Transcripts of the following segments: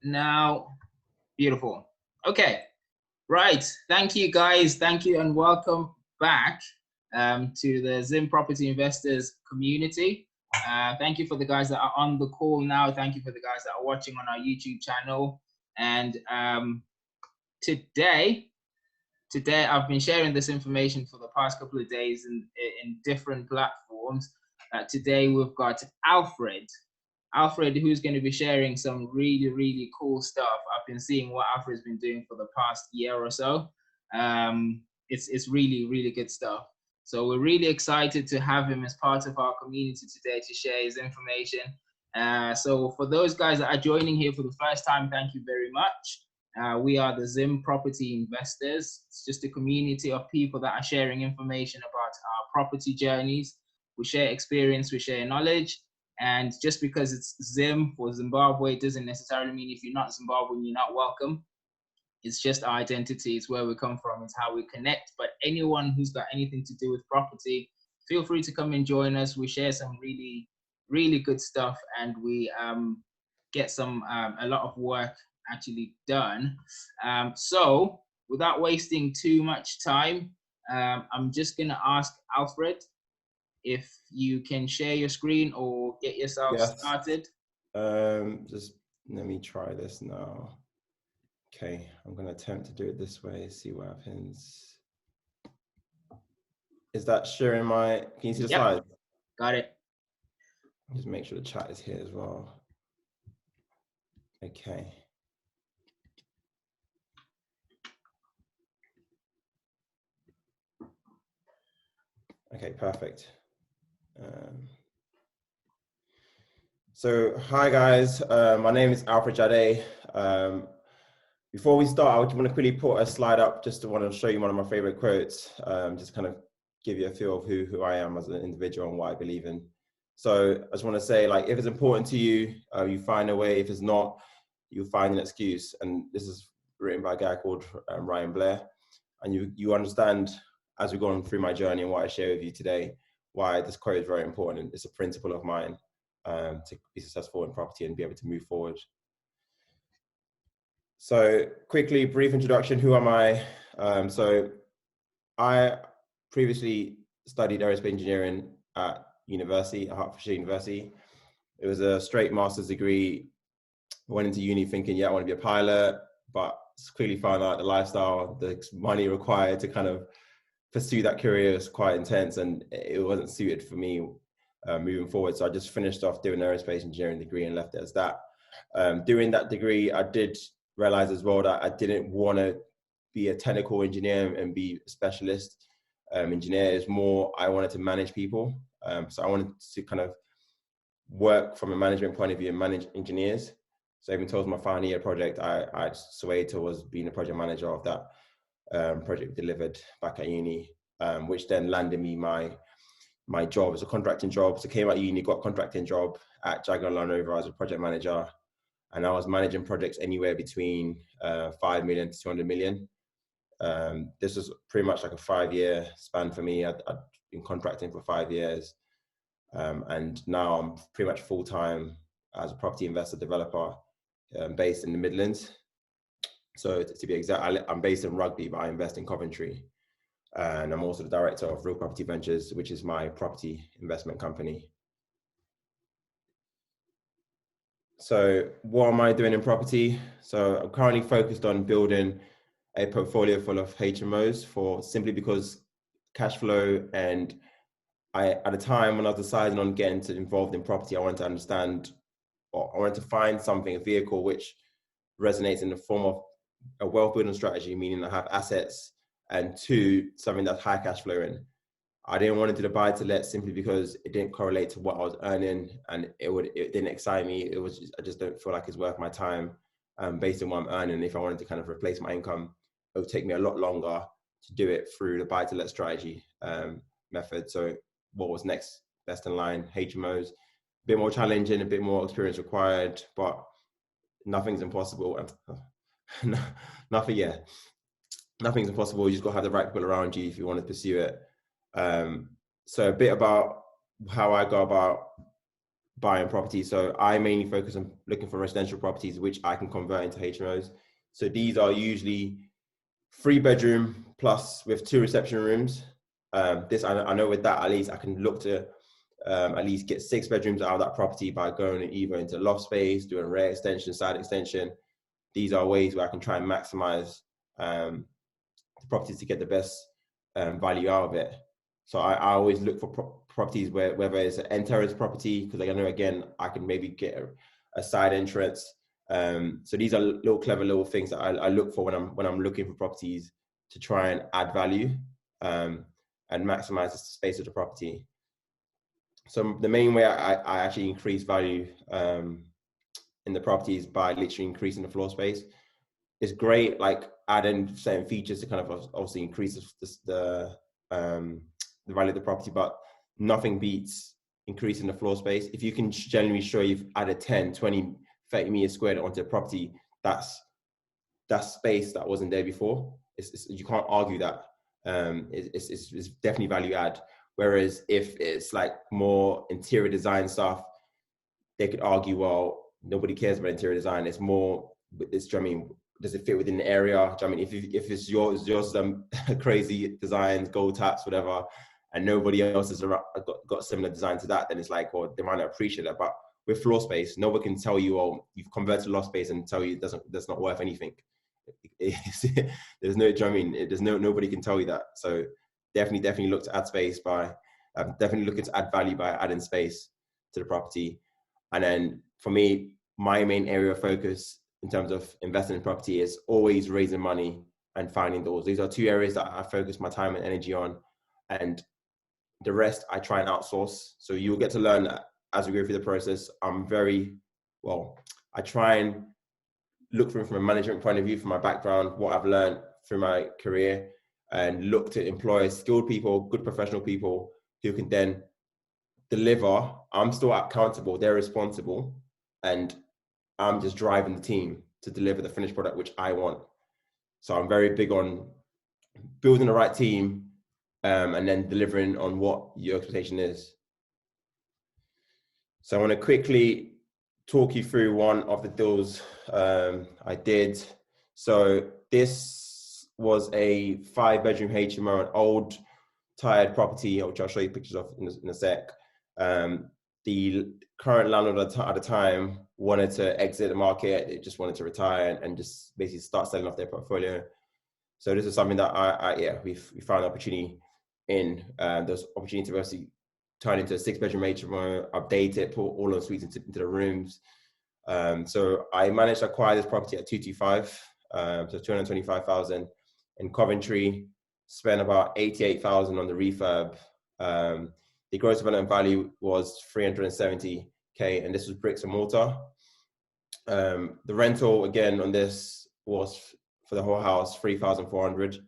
now. Beautiful. Okay, right. Thank you, guys. Thank you and welcome back to the Zim Property Investors community. Thank you for the guys that are on the call now. Thank you for the guys that are watching on our YouTube channel. And today I've been sharing this information for the past couple of days in different platforms. Today we've got Alfred, who's going to be sharing some really, really cool stuff. I've been seeing what Alfred's been doing for the past year or so. It's really, really good stuff. So we're really excited to have him as part of our community today to share his information. So for those guys that are joining here for the first time, thank you very much. We are the Zim Property Investors. It's just a community of people that are sharing information about our property journeys. We share experience, we share knowledge. And just because it's Zim for Zimbabwe doesn't necessarily mean if you're not Zimbabwean, you're not welcome. It's just our identity. It's where we come from. It's how we connect. But anyone who's got anything to do with property, feel free to come and join us. We share some really, really good stuff, and we get some a lot of work actually done. So without wasting too much time, I'm just gonna ask Alfred if you can share your screen or get yourself started. Just let me try this now. Okay, I'm gonna attempt to do it this way, see what happens. Is that sharing my, can you see the slide? Got it. Just make sure the chat is here as well. Okay. Okay, perfect. So hi guys, my name is Alfred Dzadey. Before we start, I want to quickly put a slide up just to want to show you one of my favorite quotes, just kind of give you a feel of who I am as an individual and what I believe in. So I just want to say, like, if it's important to you, you find a way. If it's not, you'll find an excuse. And this is written by a guy called Ryan Blair. And you understand, as we've gone through my journey and what I share with you today, why this quote is very important. It's a principle of mine to be successful in property and be able to move forward. So quickly, brief introduction, who am I? So I previously studied aerospace engineering at university, at Hertfordshire University. It was a straight master's degree. I went into uni thinking, yeah, I want to be a pilot, but quickly found out the lifestyle, the money required to kind of pursue that career was quite intense, and it wasn't suited for me moving forward. So I just finished off doing an aerospace engineering degree and left it as that. Doing that degree, I did realize as well that I didn't want to be a technical engineer and be a specialist engineer. It's more, I wanted to manage people. So I wanted to kind of work from a management point of view and manage engineers. So even towards my final year project, I swayed towards being a project manager of that project delivered back at uni, which then landed me my job as a contracting job. So came out of uni, got a contracting job at Jaguar Land Rover as a project manager. And I was managing projects anywhere between 5 million to 200 million. This was pretty much like a 5-year span for me. I'd been contracting for 5 years. And now I'm pretty much full-time as a property investor developer based in the Midlands. So to be exact, I'm based in Rugby, but I invest in Coventry. And I'm also the director of Real Property Ventures, which is my property investment company. So what am I doing in property? So I'm currently focused on building a portfolio full of HMOs simply because cash flow, and at the time when I was deciding on getting involved in property, I wanted to understand, or I wanted to find something, a vehicle which resonates in the form of a wealth building strategy, meaning I have assets, and 2, something that's high cash flow in. I didn't want to do the buy to let simply because it didn't correlate to what I was earning, and it didn't excite me. It was I just don't feel like it's worth my time based on what I'm earning. If I wanted to kind of replace my income, it would take me a lot longer to do it through the buy to let strategy method. So what was next best in line? HMOs, a bit more challenging, a bit more experience required, but nothing's impossible. Nothing's impossible. You just got to have the right people around you if you want to pursue it. So a bit about how I go about buying properties. So I mainly focus on looking for residential properties, which I can convert into HMOs. So these are usually 3-bedroom plus with 2 reception rooms. I know with that, at least I can look to at least get 6 bedrooms out of that property by going either into loft space, doing rear extension, side extension. These are ways where I can try and maximize the properties to get the best value out of it. So I always look for properties whether it's an end terrace property, because I know, again, I can maybe get a side entrance. So these are little clever little things that I look for when I'm looking for properties to try and add value and maximize the space of the property. So the main way I actually increase value in the property is by literally increasing the floor space. It's great, like adding certain features to kind of obviously increase the value of the property, but nothing beats increasing the floor space. If you can generally show you've added 10, 20, 30 meters squared onto a property, that's space that wasn't there before. You can't argue that. It's definitely value add. Whereas if it's like more interior design stuff, they could argue, well, nobody cares about interior design. It's more, I mean, does it fit within the area? I mean, if it's yours crazy designs, gold taps, whatever, and nobody else has got similar design to that, then it's like, well, they might not appreciate that. But with floor space, nobody can tell you, oh, you've converted loft space and tell you that's not worth anything. There's no, I mean, there's nobody can tell you that. So definitely look to add space by, definitely looking to add value by adding space to the property. And then for me, my main area of focus in terms of investing in property is always raising money and finding doors. These are 2 areas that I focus my time and energy on, and the rest I try and outsource. So you'll get to learn that as we go through the process. I try and look from a management point of view, from my background, what I've learned through my career, and look to employ skilled people, good professional people who can then deliver. I'm still accountable, they're responsible, and I'm just driving the team to deliver the finished product which I want. So I'm very big on building the right team and then delivering on what your expectation is. So I want to quickly talk you through one of the deals I did. So this was a 5-bedroom HMO, an old tired property, which I'll show you pictures of in a sec. The current landlord at the time wanted to exit the market. They just wanted to retire and just basically start selling off their portfolio. So this is something that we found an opportunity in. There's opportunity to obviously turn into a 6-bedroom HMO, update it, put all those suites into the rooms. So I managed to acquire this property at 225, so 225,000 in Coventry. Spent about 88,000 on the refurb. The gross development value was 370k, and this was bricks and mortar. The rental again on this was for the whole house 3,400.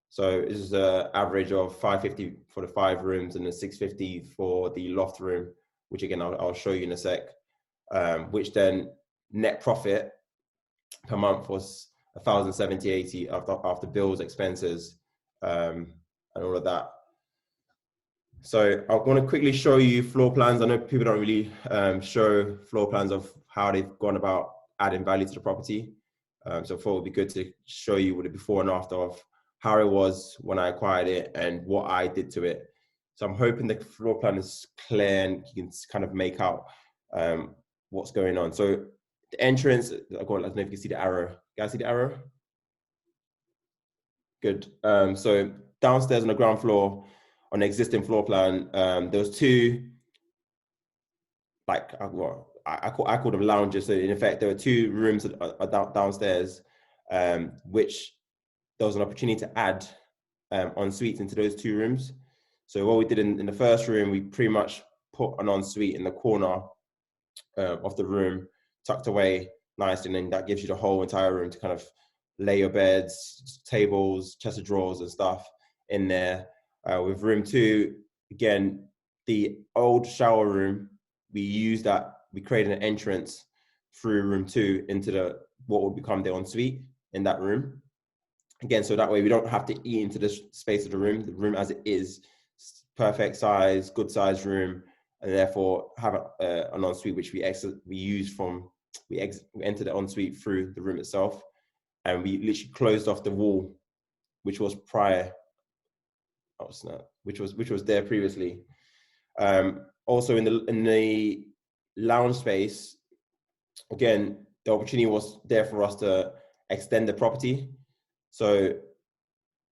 So this is an average of 550 for the 5 rooms and then 650 for the loft room, which again I'll show you in a sec. Which then net profit per month was 1,070.80 after bills, expenses, and all of that. So I want to quickly show you floor plans. I know people don't really show floor plans of how they've gone about adding value to the property. So I thought it would be good to show you what the before and after of how it was when I acquired it and what I did to it. So I'm hoping the floor plan is clear and you can kind of make out what's going on. So the entrance, I don't know if you can see the arrow. You guys see the arrow? Good. So downstairs on the ground floor, on the existing floor plan, there was 2, like, I call them lounges. So in effect, there were 2 rooms downstairs, which there was an opportunity to add en suites into those 2 rooms. So what we did in the first room, we pretty much put an ensuite in the corner of the room, tucked away nicely, and then that gives you the whole entire room to kind of lay your beds, tables, chest of drawers and stuff in there. With room 2, again, the old shower room, we created an entrance through room 2 into what would become the ensuite in that room. Again, so that way we don't have to eat into the space of the room as it is, perfect size, good size room. and therefore have an ensuite which we entered the ensuite through the room itself, and we literally closed off the wall which was prior. Oh snap! Which was there previously. Also in the lounge space, again, the opportunity was there for us to extend the property. So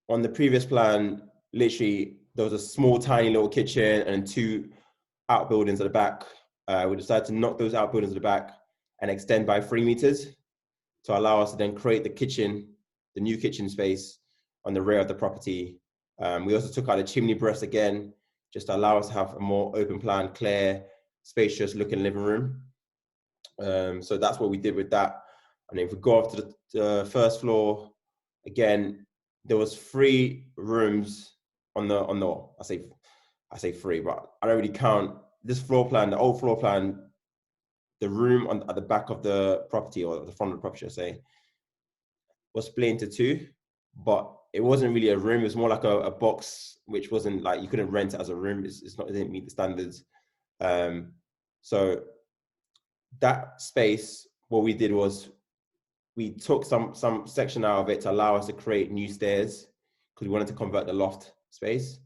on the previous plan, literally there was a small, tiny little kitchen and 2 outbuildings at the back. We decided to knock those outbuildings at the back and extend by 3 meters to allow us to then create the new kitchen space on the rear of the property. We also took out the chimney breast again, just to allow us to have a more open plan, clear, spacious looking living room. So that's what we did with that. And if we go up to the first floor, again, there was 3 rooms on the I say 3, but I don't really count this floor plan, the old floor plan. The room at the back of the property, or the front of the property, I say, was split into 2, but it wasn't really a room. It was more like a box, which wasn't like, you couldn't rent it as a room. It didn't meet the standards. So that space, what we did was we took some section out of it to allow us to create new stairs, because we wanted to convert the loft space,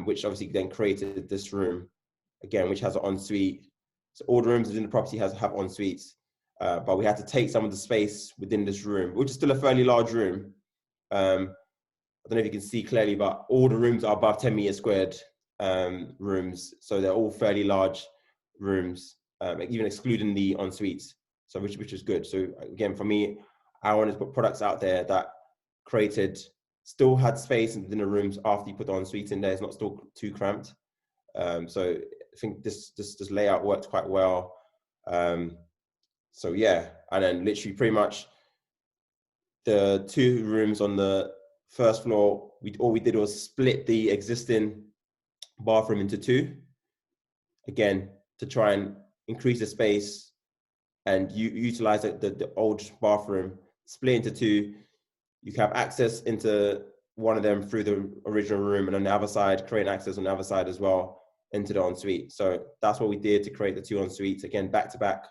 which obviously then created this room again, which has an ensuite. So all the rooms within the property have en suites, but we had to take some of the space within this room, which is still a fairly large room. I don't know if you can see clearly, but all the rooms are above 10 meters squared rooms. So they're all fairly large rooms, even excluding the en suites. So which is good. So again, for me, I wanted to put products out there that still had space within the rooms after you put the en suites in there. It's not still too cramped. So I think this layout worked quite well. So yeah, and then literally pretty much the 2 rooms on the first floor, all we did was split the existing bathroom into 2, again, to try and increase the space and utilize the old bathroom, split into 2. You can have access into one of them through the original room, and on the other side, create access on the other side as well into the ensuite. So that's what we did to create the 2 ensuites, again, back to back.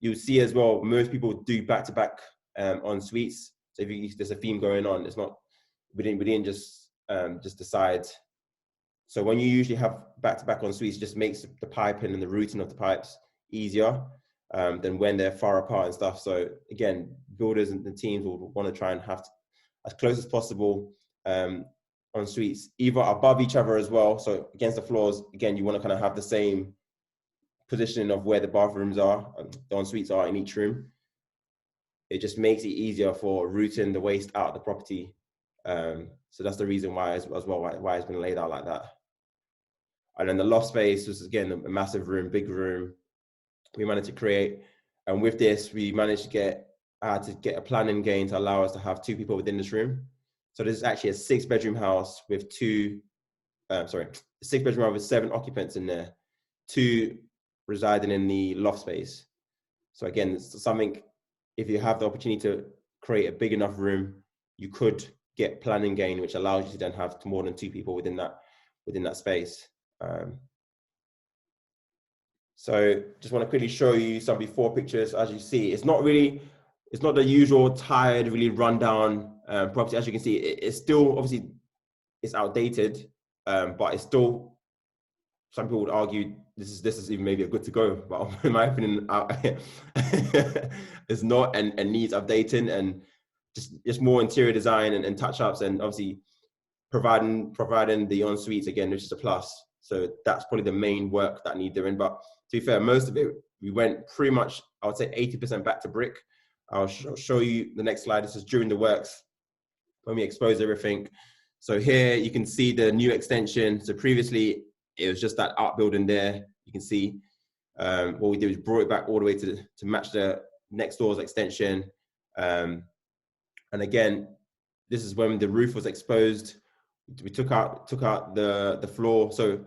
You'll see as well, most people do back to back ensuites. So if there's a theme going on, it's not, we didn't just decide. So when you usually have back to back ensuites, it just makes the piping and the routing of the pipes easier than when they're far apart and stuff. So again, builders and the teams will want to try and have as close as possible ensuites, either above each other as well. So against the floors, again, you want to kind of have the same positioning of where the bathrooms are, the ensuites are in each room. It just makes it easier for routing the waste out of the property. So that's the reason why as well, why it's been laid out like that. And then the loft space was, again, a massive room, big room we managed to create. And with this, we managed to get a planning gain to allow us to have 2 people within this room. So this is actually a 6-bedroom house with 7 occupants in there, 2 residing in the loft space. So again, it's something, if you have the opportunity to create a big enough room, you could get planning gain, which allows you to then have more than 2 people within that space. So just want to quickly show you some before pictures. As you see, it's not the usual tired, really rundown property. As you can see, it's still, obviously, it's outdated, but it's still, some people would argue this is even maybe a good to go, but in my opinion, it's not, and needs updating, and just more interior design and touch-ups, and obviously providing the en-suites, again, which is a plus. So that's probably the main work that need doing. But to be fair, most of it, we went pretty much, I would say 80% back to brick. I'll show you the next slide. This is during the works when we expose everything. So here you can see the new extension. So previously it was just that outbuilding there. You can see what we did was brought it back all the way to match the next door's extension. And again, this is when the roof was exposed. We took out the floor. So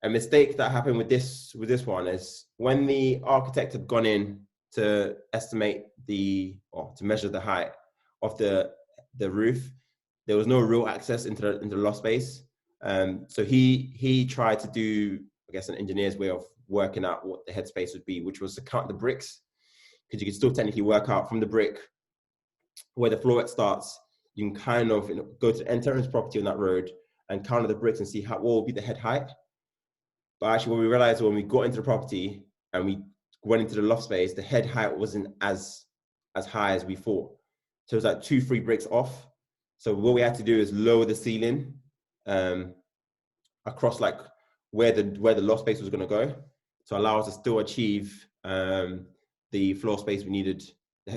a mistake that happened with this one is when the architect had gone in to estimate to measure the height of the roof, there was no real access into the loft space. So he tried to do, guess, an engineer's way of working out what the headspace would be, which was to count the bricks, because you can still technically work out from the brick where the floor starts. You can kind of go to the entrance property on that road and count the bricks and see what will be the head height. But actually, what we realized when we got into the property and we went into the loft space, the head height wasn't as high as we thought. So it was like 2-3 bricks off. So what we had to do is lower the ceiling across like where the loft space was going to go, to allow us to still achieve the floor space we needed.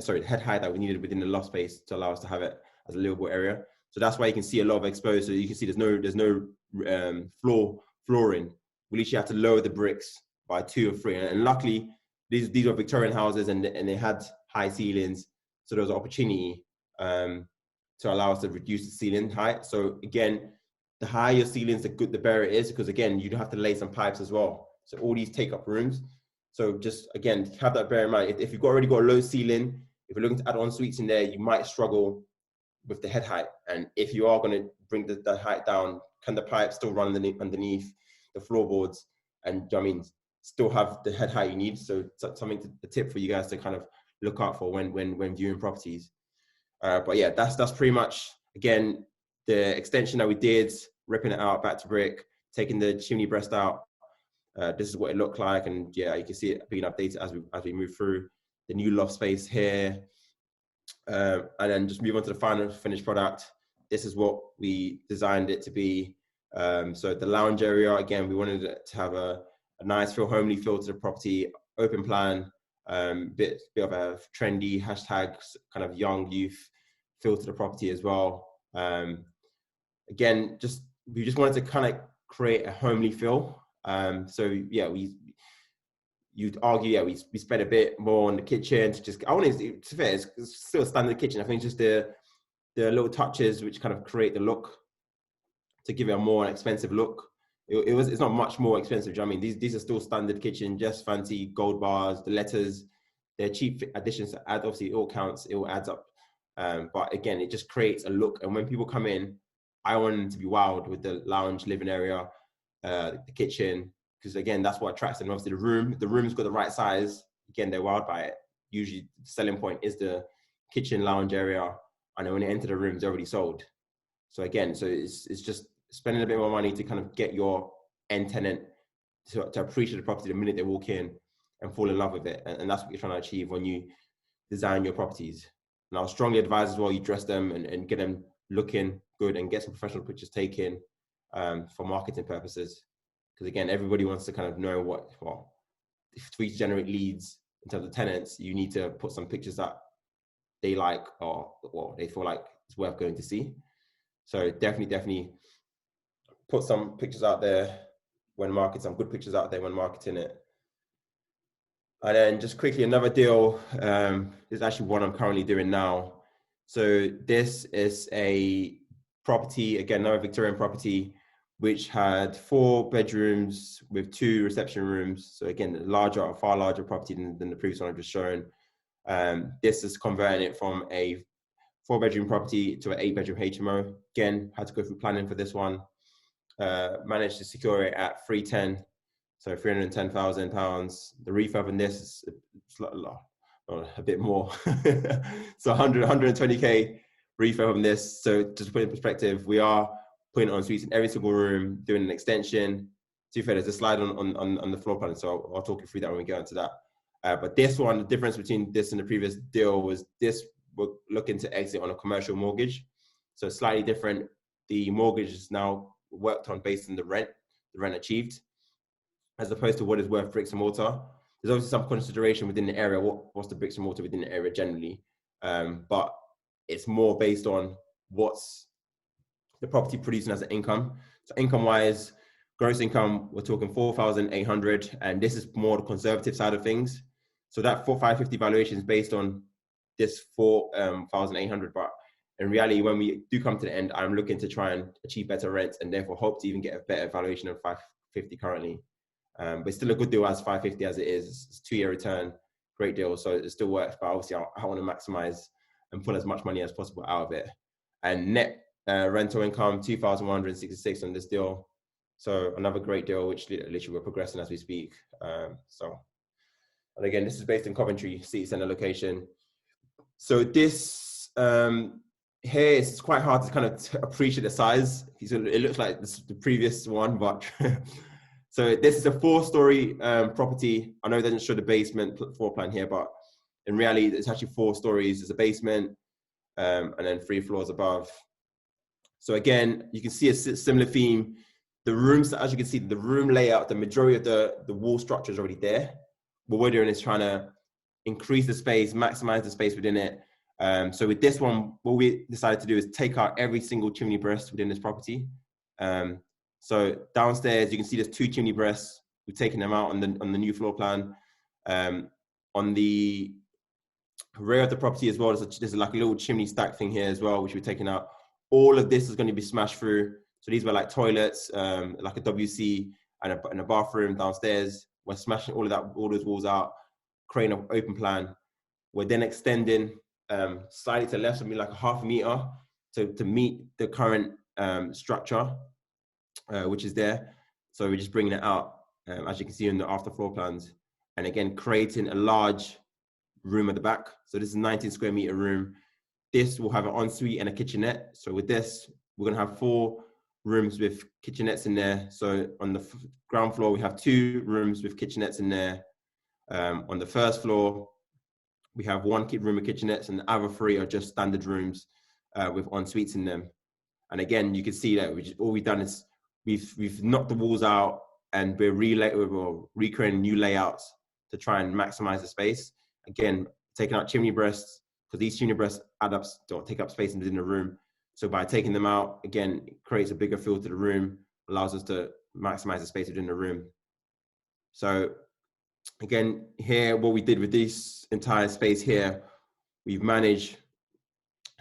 Sorry, the head height that we needed within the loft space to allow us to have it as a livable area. So that's why you can see a lot of exposed. So you can see there's no flooring. We literally had to lower the bricks by 2 or 3. And luckily, these were Victorian houses and they had high ceilings. So there was an opportunity to allow us to reduce the ceiling height. So again, the higher your ceilings, the better it is, because again, you have to lay some pipes as well. So all these take up rooms. So just, again, have that bear in mind. If you've already got a low ceiling, if you're looking to add on suites in there, you might struggle with the head height. And if you are going to bring the height down, can the pipe still run underneath the floorboards and, I mean, still have the head height you need? So something, a tip for you guys to kind of look out for when viewing properties. But yeah, that's pretty much, again, the extension that we did, ripping it out back to brick, taking the chimney breast out. This is what it looked like, and yeah, you can see it being updated as we move through the new loft space here, and then just move on to the final finished product. This is what we designed it to be. So the lounge area, again, we wanted it to have a nice homely feel to the property, open plan, bit of a trendy hashtag kind of young youth feel to the property as well. Again, we just wanted to kind of create a homely feel. So yeah, you'd argue, yeah, we spent a bit more on the kitchen to just, to be fair, it's still a standard kitchen. I think just the little touches which kind of create the look to give it a more expensive look. It's not much more expensive. Do you know what I mean? These are still standard kitchen, just fancy gold bars, the letters, they're cheap additions to add. Obviously it all counts, it all adds up. But again, it just creates a look. And when people come in, I want them to be wowed with the lounge, living area, the kitchen, because again, that's what attracts them. Obviously the room's got the right size. Again, they're wowed by it. Usually the selling point is the kitchen lounge area. And then when they enter the room, it's already sold. So again, it's just spending a bit more money to kind of get your end tenant to appreciate the property the minute they walk in and fall in love with it. And that's what you're trying to achieve when you design your properties. And I'll strongly advise as well, you dress them and get them looking good and get some professional pictures taken for marketing purposes. Because again, everybody wants to kind of know if we generate leads in terms of tenants, you need to put some pictures that they like or they feel like it's worth going to see. So definitely put some pictures out there when marketing, some good pictures out there when marketing it. And then just quickly, another deal is actually one I'm currently doing now. So this is a property, again, another Victorian property, which had 4 bedrooms with 2 reception rooms. So again, a far larger property than the previous one I've just shown. This is converting it from a 4-bedroom property to an 8-bedroom HMO. Again, had to go through planning for this one. Managed to secure it at 310, so £310,000. The refurb in this is a bit more, so 120k refurb on this. So just to put it in perspective, we are putting on suites in every single room, doing an extension. To be fair, there's a slide on the floor plan, so I'll talk you through that when we get into that. But this one, the difference between this and the previous deal was this, we're looking to exit on a commercial mortgage. So slightly different. The mortgage is now worked on based on the rent achieved, as opposed to what is worth bricks and mortar. There's obviously some consideration within the area, what's the bricks and mortar within the area generally, but it's more based on what's the property producing as an income. So income-wise, gross income, we're talking 4,800, and this is more the conservative side of things. So that 4,550 valuation is based on this 4,800, but in reality, when we do come to the end, I'm looking to try and achieve better rents and therefore hope to even get a better valuation of 550 currently. But it's still a good deal as 550 as it is. It's a 2-year return, great deal. So it still works, but obviously I want to maximize and pull as much money as possible out of it. And net rental income, 2,166 on this deal. So another great deal, which literally we're progressing as we speak. And again, this is based in Coventry City Centre location. So this here is quite hard to kind of appreciate the size. It looks like the previous one, but so this is a 4-story property. I know it doesn't show the basement floor plan here, but in reality, it's actually 4 stories. There's a basement and then 3 floors above. So again, you can see a similar theme. The rooms, as you can see, the room layout, the majority of the wall structure is already there. What we're doing is trying to increase the space, maximize the space within it. So with this one, what we decided to do is take out every single chimney breast within this property. So downstairs, you can see there's 2 chimney breasts. We've taken them out on the new floor plan. On the rear of the property as well, there's like a little chimney stack thing here as well, which we're taking out. All of this is going to be smashed through. So these were like toilets, like a WC and a bathroom downstairs. We're smashing all those walls out, creating an open plan. We're then extending slightly to the left, something like a ½ meter to meet the current structure, which is there. So we're just bringing it out, as you can see in the after floor plans. And again, creating a large room at the back. So this is a 19 square meter room. This will have an ensuite and a kitchenette. So with this, we're going to have 4 rooms with kitchenettes in there. So on the ground floor, we have 2 rooms with kitchenettes in there. On the first floor, we have 1 room with kitchenettes, and the other 3 are just standard rooms with en-suites in them. And again, you can see that all we've done is we've knocked the walls out, and we're recreating new layouts to try and maximize the space. Again, taking out chimney breasts, because these chimney breasts don't take up space within the room. So by taking them out, again, it creates a bigger feel to the room, allows us to maximize the space within the room. So again, here, what we did with this entire space here, we've managed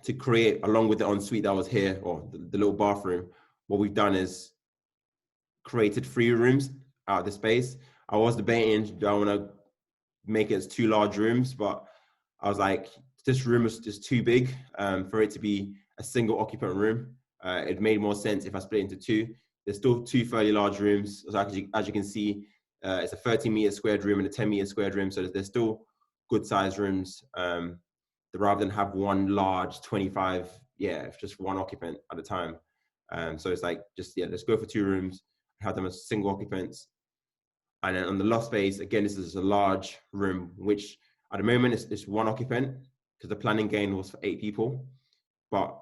to create, along with the ensuite that was here, or the little bathroom, what we've done is created 3 rooms out of the space. I was debating, do I want to make it as 2 large rooms, but I was like, this room is just too big for it to be a single occupant room. It made more sense if I split it into 2. There's still 2 fairly large rooms. So as you can see, it's a 13 meter squared room and a 10 meter squared room. So there's still good sized rooms rather than have one large 25, just 1 occupant at a time. So it's like, let's go for 2 rooms, have them as single occupants. And then on the loft space, again, this is a large room, which at the moment it's 1 occupant, because the planning gain was for 8 people. But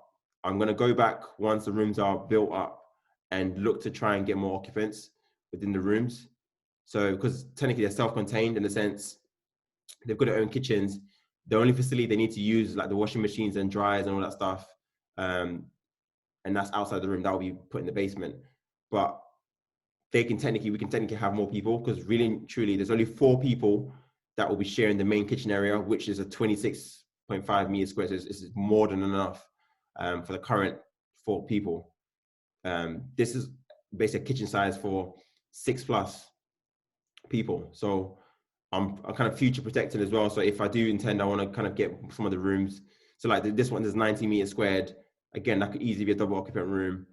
I'm going to go back once the rooms are built up and look to try and get more occupants within the rooms. So, because technically they're self-contained in the sense they've got their own kitchens. The only facility they need to use, like the washing machines and dryers and all that stuff, and that's outside the room, that will be put in the basement. But we can technically have more people, because really and truly, there's only 4 people that will be sharing the main kitchen area, which is a 26.5 meter square. So it's more than enough for the current 4 people. This is basically a kitchen size for 6+ people. So I'm kind of future protected as well. So if I do intend, I want to kind of get some of the rooms. So like this one, there's 90 meters squared. Again, that could easily be a double occupant room.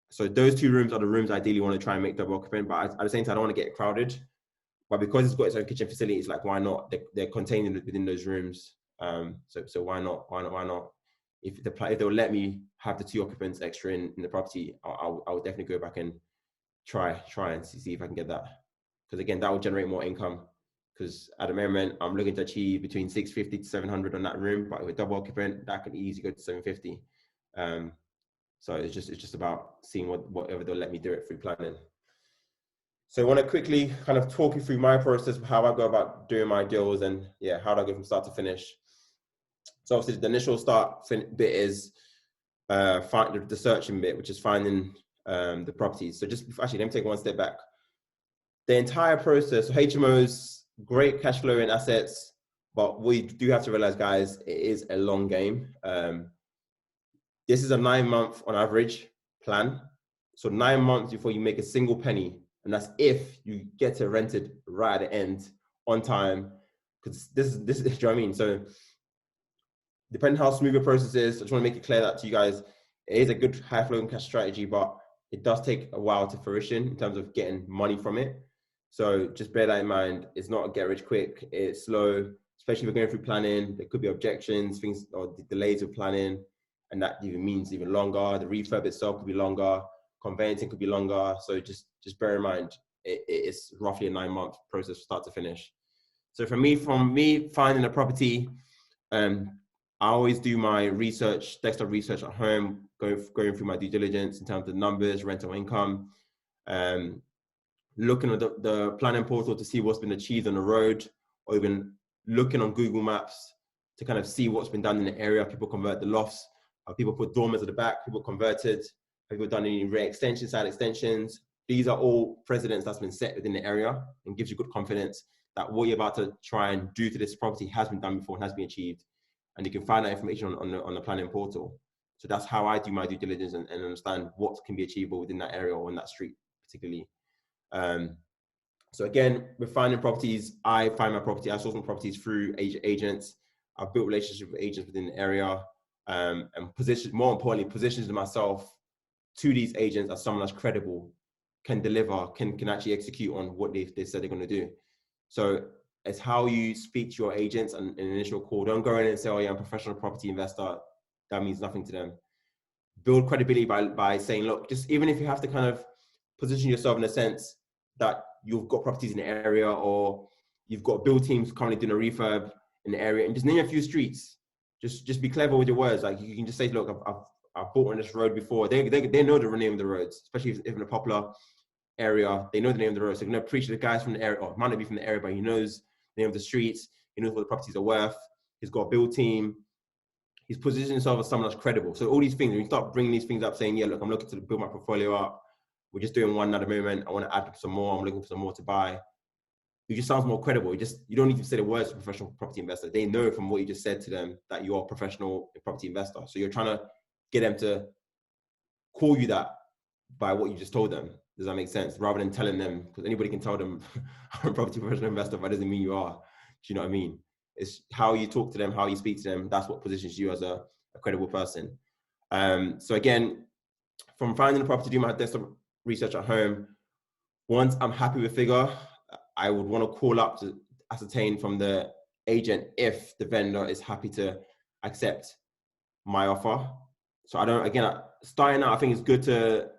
So those 2 rooms are the rooms I ideally want to try and make double occupant, but at the same time, I don't want to get crowded. But because it's got its own kitchen facility, it's like, why not? They're contained within those rooms. So why not? If they'll let me have the 2 occupants extra in the property, I would definitely go back and try and see if I can get that. Because again, that will generate more income. Because at the moment, I'm looking to achieve between 650 to 700 on that room, but with double occupant, that could easily go to 750. So it's just about seeing whatever they'll let me do it through planning. So I want to quickly kind of talk you through my process of how I go about doing my deals, and how do I go from start to finish. So obviously the initial bit is the searching bit, which is finding the properties. So let me take one step back. The entire process, so HMOs, great cash flow and assets, but we do have to realize, guys, it is a long game. This is a 9-month on average plan. So 9 months before you make a single penny. And that's if you get it rented right at the end on time. Because this is, do you know what I mean? So depending how smooth your process is, I just want to make it clear that to you guys, it is a good high flowing cash strategy, but it does take a while to fruition in terms of getting money from it. So just bear that in mind. It's not a get rich quick. It's slow, especially if we're going through planning. There could be objections, things, or delays with planning, and that even means even longer. The refurb itself could be longer. Conveyancing could be longer. So just bear in mind, it's roughly a 9-month process start to finish. So from me finding a property, I always do my research, desktop research at home, going through my due diligence in terms of numbers, rental income, looking at the planning portal to see what's been achieved on the road, or even looking on Google Maps to kind of see what's been done in the area. People convert the lofts, people put dormers at the back, people converted, people done any rear extensions, side extensions. These are all precedents that's been set within the area and gives you good confidence that what you're about to try and do to this property has been done before and has been achieved. And you can find that information on the planning portal. So that's how I do my due diligence and understand what can be achievable within that area or in that street particularly. So again, with finding properties, I find my property, I source my properties through agents. I've built relationships with agents within the area, and more importantly, positions myself to these agents as someone that's credible, can deliver, can actually execute on what they said they're going to do. So it's how you speak to your agents in an initial call. Don't go in and say, oh yeah, I'm a professional property investor. That means nothing to them. Build credibility by saying, look, just even if you have to kind of position yourself in a sense that you've got properties in the area, or you've got build teams currently doing a refurb in the area, and just name a few streets. Just be clever with your words. Like you can just say, look, I've bought on this road before. They know the name of the roads, especially if in a popular area. They know the name of the road. So you're going to preach to the guys from the area, or might not be from the area, but he knows the name of the streets. He knows what the properties are worth. He's got a build team. He's positioned himself as someone that's credible. So all these things, when you start bringing these things up, saying, yeah, look, I'm looking to build my portfolio up. We're just doing one at the moment. I want to add some more. I'm looking for some more to buy. It just sounds more credible. You don't need to say the words professional property investor. They know from what you just said to them that you're a professional property investor. So you're trying to get them to call you that by what you just told them. Does that make sense? Rather than telling them, because anybody can tell them I'm a property professional investor, but that doesn't mean you are. Do you know what I mean? It's how you talk to them, how you speak to them. That's what positions you as a credible person. So again, from finding the property, do my desktop research at home. Once I'm happy with figure, I would want to call up to ascertain from the agent if the vendor is happy to accept my offer. So starting out, I think it's good to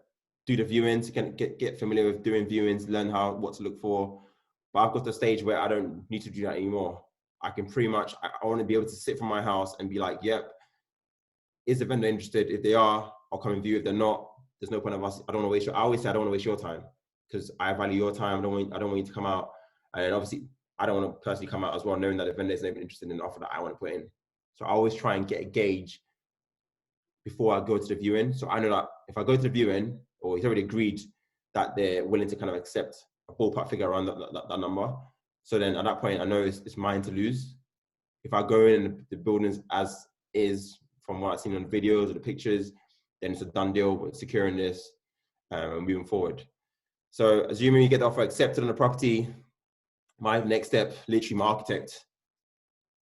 do the viewings, get familiar with doing viewings, learn what to look for. But I've got to the stage where I don't need to do that anymore. I can pretty much, I want to be able to sit from my house and be like, yep, is the vendor interested? If they are, I'll come and view. If they're not, there's no point of us. I always say I don't want to waste your time, because I value your time. I don't want you to come out. And obviously, I don't want to personally come out as well, knowing that the vendor is not even interested in the offer that I want to put in. So I always try and get a gauge before I go to the viewing. So I know that if I go to the viewing, or he's already agreed that they're willing to kind of accept a ballpark figure around that number. So then at that point, I know it's mine to lose. If I go in and the building's as is from what I've seen on the videos or the pictures, then it's a done deal. We're securing this and moving forward. So assuming you get the offer accepted on the property, my next step, literally my architect,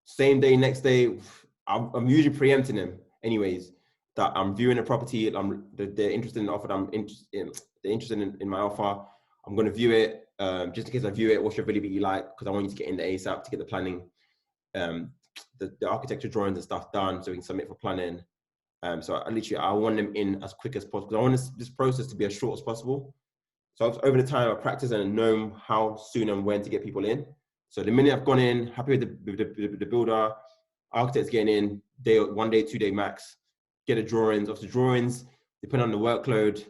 same day, next day, I'm usually preempting them anyways, that I'm viewing a property, they're interested in the offer, they're interested in my offer. I'm going to view it. Just in case I view it, what's your availability like? Because I want you to get in the ASAP to get the planning, the architecture drawings and stuff done so we can submit for planning. So I want them in as quick as possible, because I want this process to be as short as possible. So over the time, I practice and know how soon and when to get people in. So the minute I've gone in, happy with the builder, architects getting in, 1 day, 2 day max, get the drawings. Of the drawings, depending on the workload,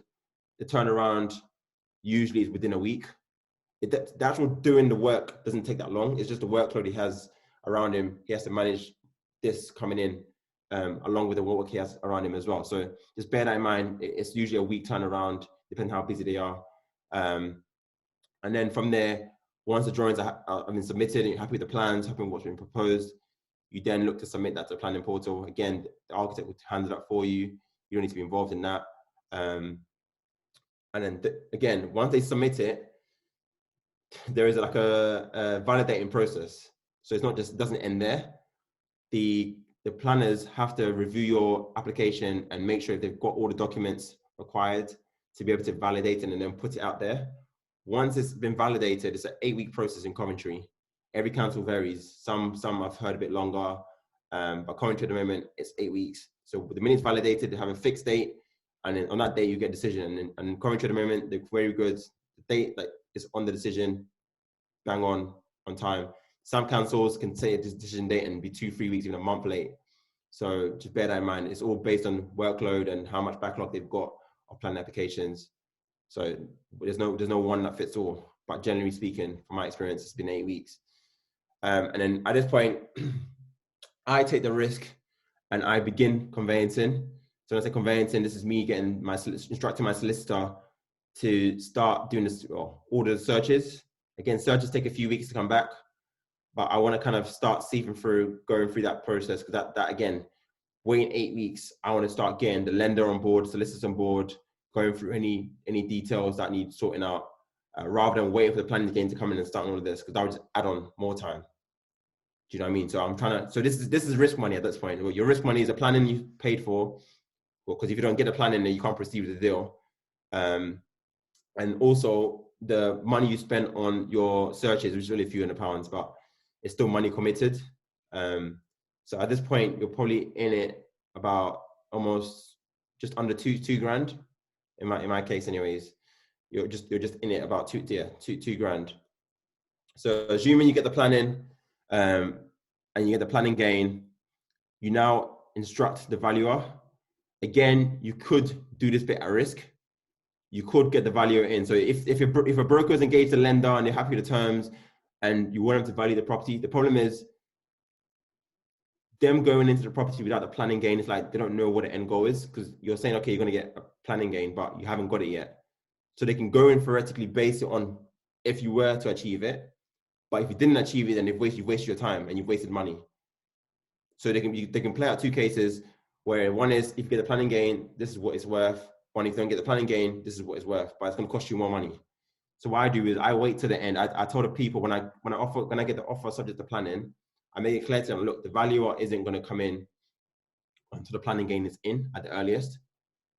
the turnaround usually is within a week. The actual doing the work doesn't take that long. It's just the workload he has around him. He has to manage this coming in along with the work he has around him as well. So just bear that in mind. It's usually a week turnaround, depending how busy they are. And then from there, once the drawings have been submitted and you're happy with the plans, happy with what's been proposed, you then look to submit that to the planning portal. Again, the architect will handle that for you. You don't need to be involved in that. And then again, once they submit it, there is like a validating process. So it's not just, it doesn't end there. The planners have to review your application and make sure they've got all the documents required to be able to validate it and then put it out there. Once it's been validated, it's an 8-week process in Coventry. Every council varies. Some I've heard a bit longer, but Coventry at the moment, it's 8 weeks. So the minute it's validated, they have a fixed date, and then on that day you get a decision. And Coventry at the moment, they're very good. The date like is on the decision, bang on time. Some councils can say a decision date and be 2-3 weeks, even a month late. So just bear that in mind. It's all based on workload and how much backlog they've got of planning applications. So there's no one that fits all. But generally speaking, from my experience, it's been 8 weeks. And then at this point, I take the risk and I begin conveyancing. So when I say conveyancing, this is me getting instructing my solicitor to start doing this, all the searches. Again, searches take a few weeks to come back, but I want to kind of start going through that process, because that again, waiting 8 weeks, I want to start getting the lender on board, solicitors on board, going through any details that need sorting out, rather than waiting for the planning game to come in and start all of this, because that would just add on more time. Do you know what I mean? So I'm trying to, so this is risk money at this point. Well, your risk money is the planning you paid for, because if you don't get the planning, then you can't proceed with the deal. And also the money you spent on your searches, which is really a few £100s, but it's still money committed. So at this point, you're probably in it about almost just under two grand. In my case, anyways, you're just in it about two grand. So assuming you get the planning, and you get the planning gain, you now instruct the valuer. Again, you could do this bit at risk. You could get the valuer in. So if a broker is engaged a lender and they're happy with the terms and you want them to value the property, the problem is them going into the property without the planning gain. It's like they don't know what the end goal is, because you're saying, okay, you're going to get a planning gain, but you haven't got it yet. So they can go in theoretically based it on if you were to achieve it. But if you didn't achieve it, then you've wasted your time and you've wasted money. So they can play out two cases, where one is, if you get the planning gain, this is what it's worth. One, if you don't get the planning gain, this is what it's worth, but it's going to cost you more money. So what I do is I wait to the end. I told the people when I get the offer subject to planning, I make it clear to them, look, the valuer isn't going to come in until the planning gain is in at the earliest.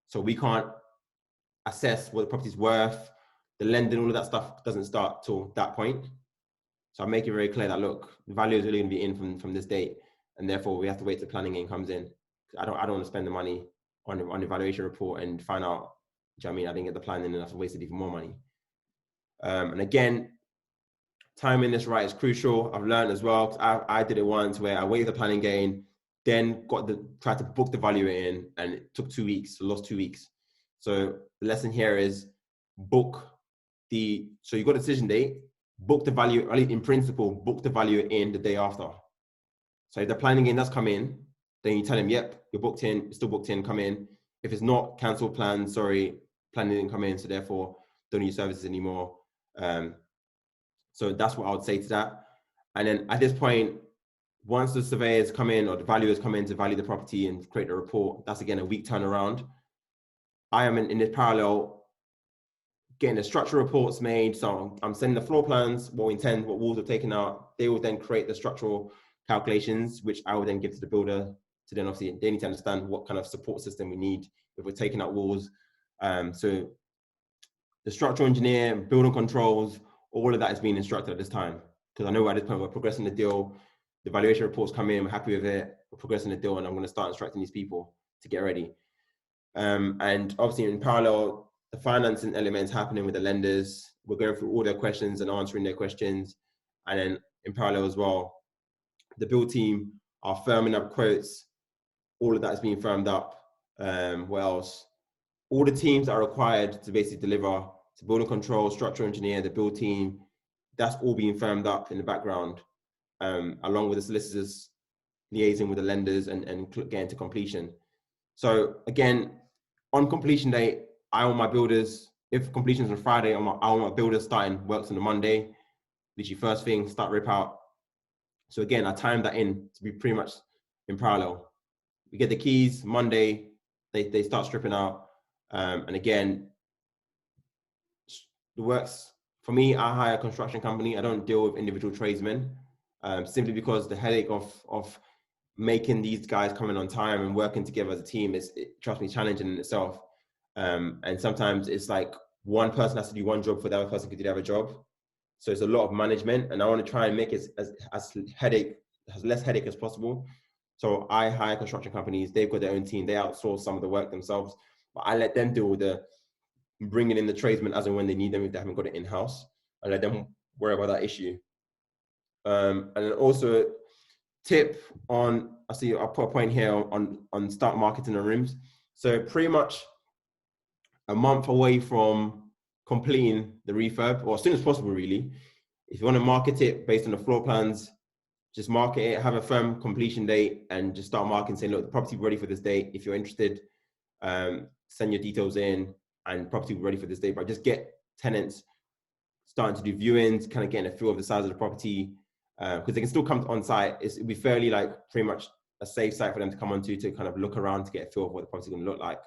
So we can't assess what the property's worth. The lending, all of that stuff doesn't start till that point. So I make it very clear that, look, the value is really going to be in from this date, and therefore we have to wait till planning gain comes in. I don't want to spend the money on the valuation report and find out, do you know what I mean, I didn't get the planning and I've wasted even more money. And again, timing this right is crucial. I've learned as well, because I did it once where I waited the planning gain, then tried to book the value in, and it took 2 weeks, lost 2 weeks. So the lesson here is so you got a decision date, book the value, in principle, book the value in the day after. So if the planning gain does come in, then you tell them, yep, you're booked in, you're still booked in, come in. If it's not, cancel plan, sorry, planning didn't come in, so therefore don't need your services anymore. So that's what I would say to that. And then at this point, once the surveyors come in or the valuers come in to value the property and create a report, that's again a week turnaround. I am in this parallel getting the structural reports made. So I'm sending the floor plans, what we intend, what walls are taken out. They will then create the structural calculations, which I will then give to the builder. So then obviously they need to understand what kind of support system we need if we're taking out walls. So the structural engineer, building controls, all of that is being instructed at this time. Because I know at this point we're progressing the deal, the valuation reports come in, we're happy with it, we're progressing the deal, and I'm going to start instructing these people to get ready. And obviously in parallel, the financing elements happening with the lenders. We're going through all their questions and answering their questions. And then in parallel as well, the build team are firming up quotes. All of that is being firmed up. What else? All the teams that are required to basically deliver, to building control, structural engineer, the build team, that's all being firmed up in the background, along with the solicitors liaising with the lenders and getting to completion. So again, on completion day, I want my builders, if completion is on Friday, I want my builders starting works on a Monday, literally first thing, start rip out. So again, I timed that in to be pretty much in parallel. We get the keys Monday, they start stripping out. And again, the works, for me, I hire a construction company. I don't deal with individual tradesmen, simply because the headache of making these guys come in on time and working together as a team is, trust me, challenging in itself. And sometimes it's like one person has to do one job for the other person could do the other job. So it's a lot of management, and I want to try and make it as less headache as possible. So I hire construction companies, they've got their own team, they outsource some of the work themselves, but I let them deal with the bringing in the tradesmen as and when they need them if they haven't got it in-house. I let them worry about that issue. And then also tip on, I'll put a point here on start marketing the rooms. So pretty much a month away from completing the refurb, or as soon as possible really. If you want to market it based on the floor plans, just market it, have a firm completion date, and just start marketing saying, look, the property will be ready for this date. If you're interested, send your details in and property will be ready for this date. But just get tenants starting to do viewings, kind of getting a feel of the size of the property, because they can still come on site. It'll be fairly like pretty much a safe site for them to come onto to kind of look around to get a feel of what the property is going to look like.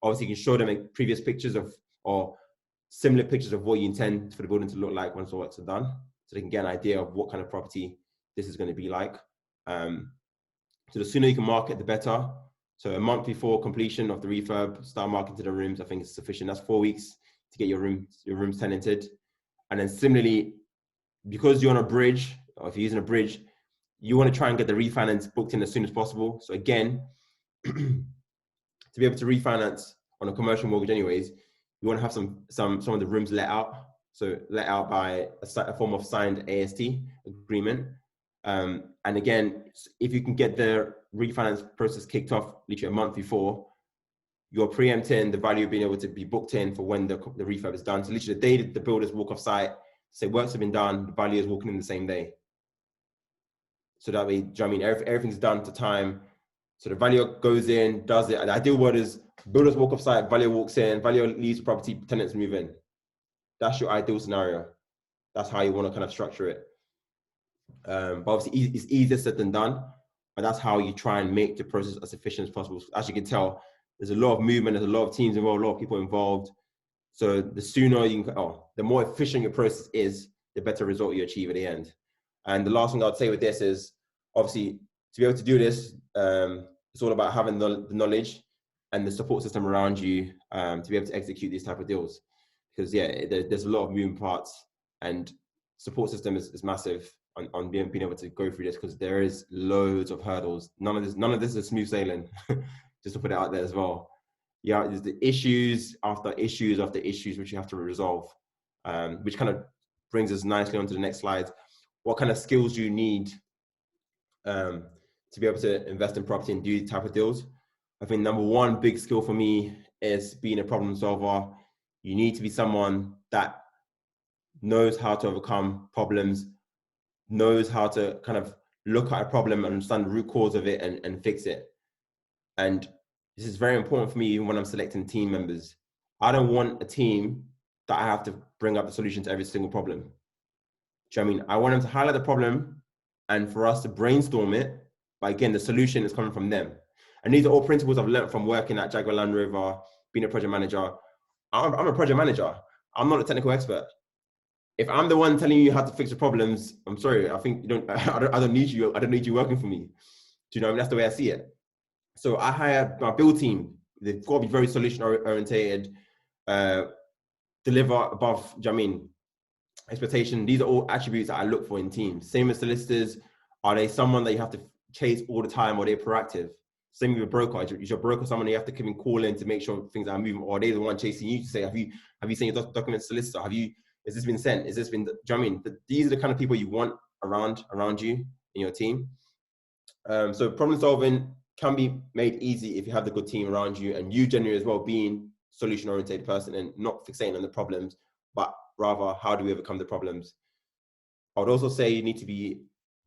Obviously, you can show them previous pictures of, or similar pictures of what you intend for the building to look like once the works are done, so they can get an idea of what kind of property this is going to be like. So the sooner you can market, the better. So a month before completion of the refurb, start marketing to the rooms. I think it's sufficient. That's 4 weeks to get your rooms tenanted. And then similarly, because you're on a bridge, or if you're using a bridge, you want to try and get the refinance booked in as soon as possible. So again, to be able to refinance on a commercial mortgage anyways, you want to have some of the rooms let out. So let out by a form of signed AST agreement. And again, if you can get the refinance process kicked off literally a month before, you're preempting the value of being able to be booked in for when the refurb is done. So literally the day the builders walk off site, say works have been done, the value is walking in the same day. So that way, I mean, everything's done to time. So the valuer goes in, does it. And the ideal word is builders walk off site, valuer walks in, valuer leaves the property, tenants move in. That's your ideal scenario. That's how you want to kind of structure it. But obviously it's easier said than done, but that's how you try and make the process as efficient as possible. As you can tell, there's a lot of movement, there's a lot of teams involved, a lot of people involved. So the sooner you can, the more efficient your process is, the better result you achieve at the end. And the last thing I'd say with this is, obviously, to be able to do this, it's all about having the knowledge and the support system around you to be able to execute these type of deals. Because yeah, there's a lot of moving parts, and support system is massive on being able to go through this, because there is loads of hurdles. None of this is smooth sailing. Just to put it out there as well. Yeah, there's the issues after issues after issues which you have to resolve, which kind of brings us nicely onto the next slide. What kind of skills do you need to be able to invest in property and do these type of deals? I think number one big skill for me is being a problem solver. You need to be someone that knows how to overcome problems, knows how to kind of look at a problem and understand the root cause of it and fix it. And this is very important for me even when I'm selecting team members. I don't want a team that I have to bring up the solution to every single problem. Do you know what I mean? I want them to highlight the problem and for us to brainstorm it. But again, the solution is coming from them. And these are all principles I've learned from working at Jaguar Land Rover, being a project manager. I'm a project manager. I'm not a technical expert. If I'm the one telling you how to fix the problems, I'm sorry. I think I don't need you. I don't need you working for me. Do you know what I mean? That's the way I see it. So I hire my build team. They've got to be very solution orientated, deliver above, do you know what I mean, expectation. These are all attributes that I look for in teams. Same as solicitors. Are they someone that you have to chase all the time, or are they proactive? Same with a broker. Is your broker someone you have to come and call in to make sure things are moving, or are they the one chasing you to say, have you sent your documents to solicitor? Has this been sent? Has this been, do you know what I mean? These are the kind of people you want around you in your team. So problem solving can be made easy if you have the good team around you, and you generally as well being solution oriented person and not fixating on the problems, but rather how do we overcome the problems. I would also say you need to be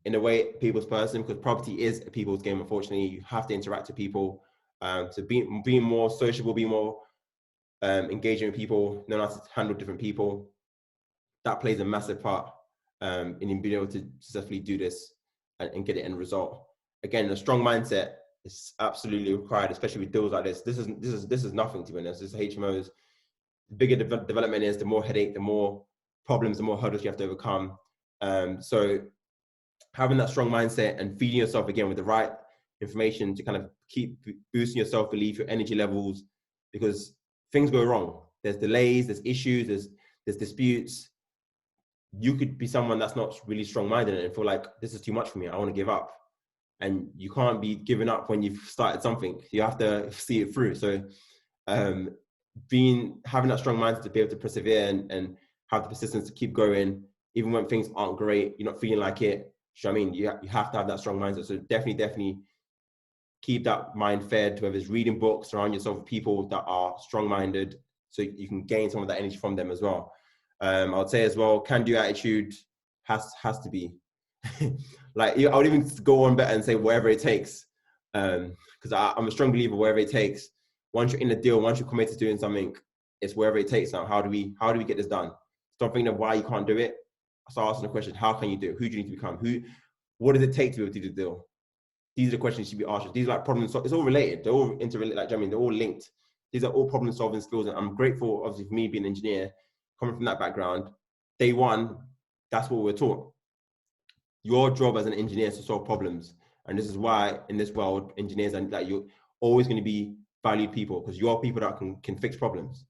in a way people's person, because property is a people's game. Unfortunately, you have to interact with people. So being more sociable, being more engaging with people, knowing how to handle different people, that plays a massive part in being able to successfully do this and get it end result. Again, a strong mindset is absolutely required, especially with deals like this. This is nothing, to be honest. This is HMOs. The bigger development is, the more headache, the more problems, the more hurdles you have to overcome. So having that strong mindset and feeding yourself again with the right information to kind of keep boosting your self-belief, your energy levels, because things go wrong. There's delays, there's issues, there's disputes. You could be someone that's not really strong-minded and feel like this is too much for me, I want to give up. And you can't be giving up when you've started something. You have to see it through. So having that strong mindset to be able to persevere and have the persistence to keep going, even when things aren't great, you're not feeling like it. I mean, you have to have that strong mindset. So definitely keep that mind fed, whether it's reading books, surround yourself with people that are strong-minded so you can gain some of that energy from them as well. I would say as well, can-do attitude has to be. Like, I would even go on better and say whatever it takes. Because I'm a strong believer, wherever it takes. Once you're in the deal, once you're committed to doing something, it's wherever it takes now. How do we get this done? Stop thinking of why you can't do it. Start asking the question, how can you do it? Who do you need to become? What does it take to be able to do the deal? These are the questions you should be asked. These are like problem solving. It's all related. They're all interrelated. Like, I mean, they're all linked. These are all problem solving skills. And I'm grateful, obviously, for me being an engineer, coming from that background. Day one, that's what we're taught. Your job as an engineer is to solve problems. And this is why in this world, engineers are like, you're always going to be valued people, because you're people that can fix problems.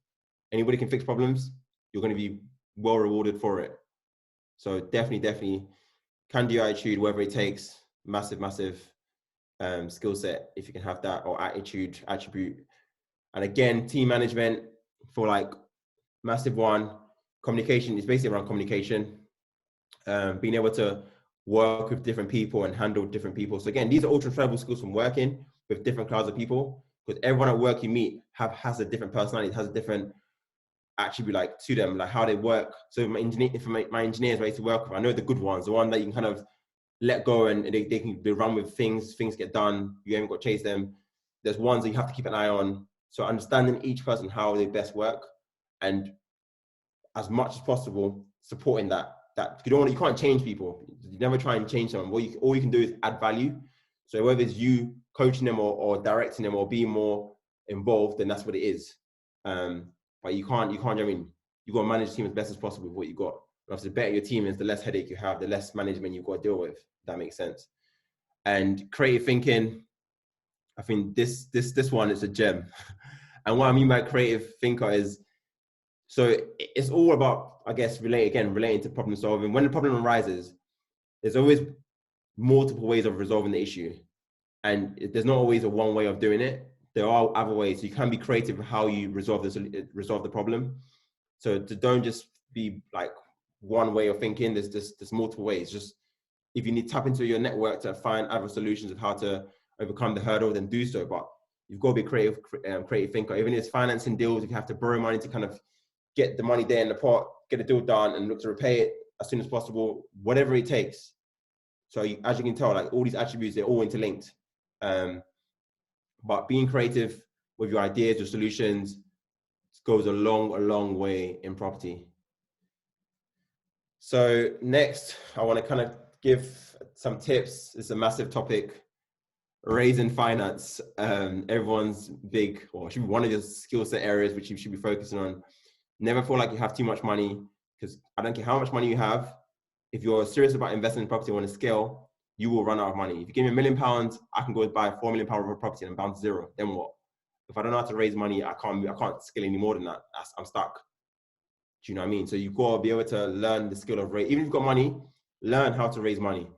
Anybody can fix problems, you're going to be well rewarded for it. So definitely can-do attitude, whatever it takes, massive skill set if you can have that, or attribute. And again, team management for like massive one. Communication is basically around communication, being able to work with different people and handle different people. So again, these are all transferable skills from working with different classes of people, because everyone at work you meet has a different personality, has a different attribute like to them, like how they work. So my engineers I used to work with, I know the good ones, the one that you can kind of let go and they can run with things get done. You haven't got to chase them. There's ones that you have to keep an eye on. So understanding each person, how they best work, and as much as possible supporting that you can't change people. You never try and change someone. All you can do is add value. So whether it's you coaching them or directing them or being more involved, then that's what it is. But you can't, I mean, you got to manage the team as best as possible with what you got. And obviously, the better your team is, the less headache you have, the less management you've got to deal with. If that makes sense. And creative thinking, I think this one is a gem. And what I mean by creative thinker is, so it's all about, I guess, relating to problem solving. When the problem arises, there's always multiple ways of resolving the issue. And there's not always a one way of doing it. There are other ways. You can be creative with how you resolve the problem. So don't just be like one way of thinking. There's multiple ways. Just if you need to tap into your network to find other solutions of how to overcome the hurdle, then do so. But you've got to be creative thinker. Even if it's financing deals, if you have to borrow money to kind of get the money there in the pot, get the deal done and look to repay it as soon as possible, whatever it takes. So as you can tell, like all these attributes, they're all interlinked. But being creative with your ideas, your solutions goes a long way in property. So next, I want to kind of give some tips. It's a massive topic, raising finance. Everyone's big, or should be one of your skill set areas which you should be focusing on. Never feel like you have too much money, because I don't care how much money you have. If you're serious about investing in property on a scale, you will run out of money. If you give me £1 million, I can go buy £4 million of a property and I'm bound to zero. Then what? If I don't know how to raise money, I can't scale any more than that. I'm stuck. Do you know what I mean? So you've got to be able to learn the skill of raise. Even if you've got money, learn how to raise money.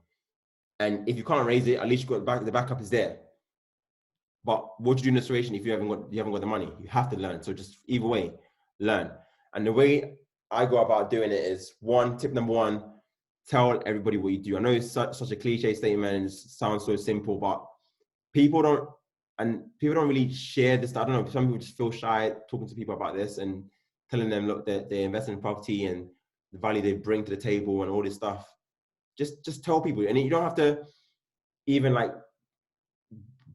And if you can't raise it, at least you've got the backup is there. But what do you do in a situation if you haven't got the money? You have to learn. So just either way, learn. And the way I go about doing it is tip number one, tell everybody what you do. I know it's such a cliche statement and it sounds so simple, but people don't really share this. I don't know, some people just feel shy talking to people about this and telling them, look, they're investing in property and the value they bring to the table and all this stuff. Just tell people. And you don't have to even like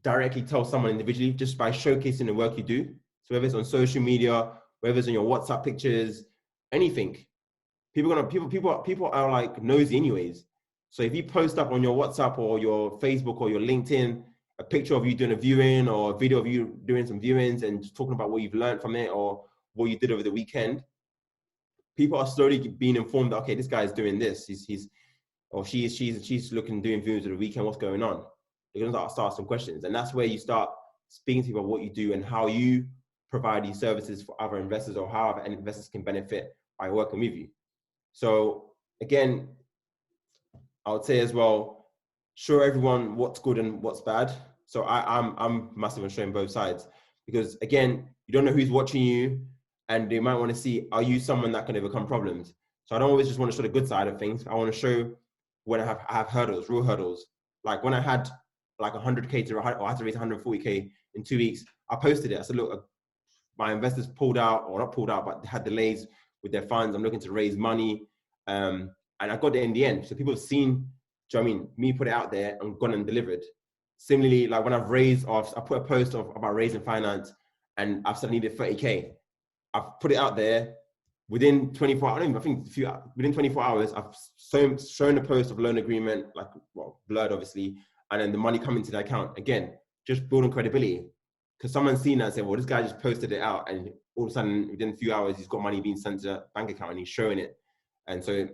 directly tell someone individually, just by showcasing the work you do. So whether it's on social media, whether it's on your WhatsApp pictures, anything. People are like nosy anyways. So if you post up on your WhatsApp or your Facebook or your LinkedIn, a picture of you doing a viewing or a video of you doing some viewings and just talking about what you've learned from it or what you did over the weekend, people are slowly being informed that, okay, this guy's doing this. She's looking, doing viewings over the weekend. What's going on? They're going to start some questions. And that's where you start speaking to people about what you do and how you provide these services for other investors, or how other investors can benefit by working with you. So again, I would say as well, show everyone what's good and what's bad. So I'm massive on showing both sides, because again, you don't know who's watching you, and they might want to see, are you someone that can overcome problems? So I don't always just want to show the good side of things. I want to show when I have hurdles, real hurdles. Like when I had like 100K or I had to raise 140K in 2 weeks, I posted it. I said, look, my investors pulled out, or not pulled out, but they had delays with their funds. I'm looking to raise money. And I got there in the end. So people have seen, do you know what I mean, me put it out there and gone and delivered. Similarly, like when I've raised, or I put a post about raising finance, and I've said I needed 30K. I've put it out there within 24 hours. Within 24 hours, I've shown the post of loan agreement, like, well, blurred obviously, and then the money coming to the account. Again, just building credibility. Because someone's seen that and said, well, this guy just posted it out, and all of a sudden, within a few hours, he's got money being sent to a bank account and he's showing it. And so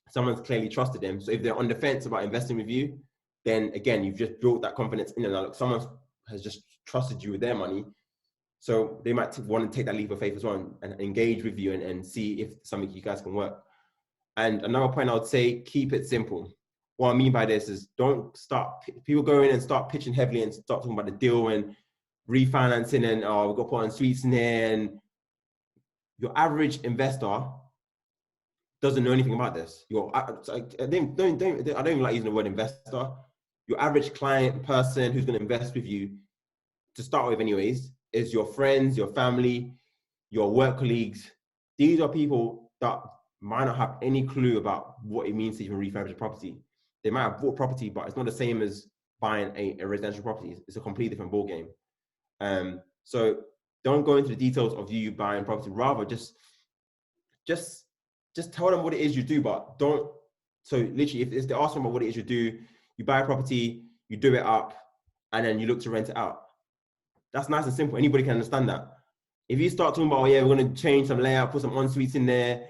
someone's clearly trusted him. So if they're on the fence about investing with you, then again, you've just built that confidence in them. Now, look, someone has just trusted you with their money. So they might want to take that leap of faith as well, and engage with you and see if something you guys can work. And another point I would say, keep it simple. What I mean by this is, don't start, people go in and start pitching heavily and start talking about the deal and refinancing and, oh, we've got to put on suites in here. And your average investor doesn't know anything about this. I don't even like using the word investor. Your average client, person who's going to invest with you, to start with anyways, is your friends, your family, your work colleagues. These are people that might not have any clue about what it means to even refurbish a property. They might have bought property, but it's not the same as buying a residential property. It's a completely different ballgame. So don't go into the details of you buying property. Rather, just tell them what it is you do, but don't. So literally, if they ask them about what it is you do, you buy a property, you do it up, and then you look to rent it out. That's nice and simple. Anybody can understand that. If you start talking about, oh yeah, we're going to change some layout, put some en-suites in there,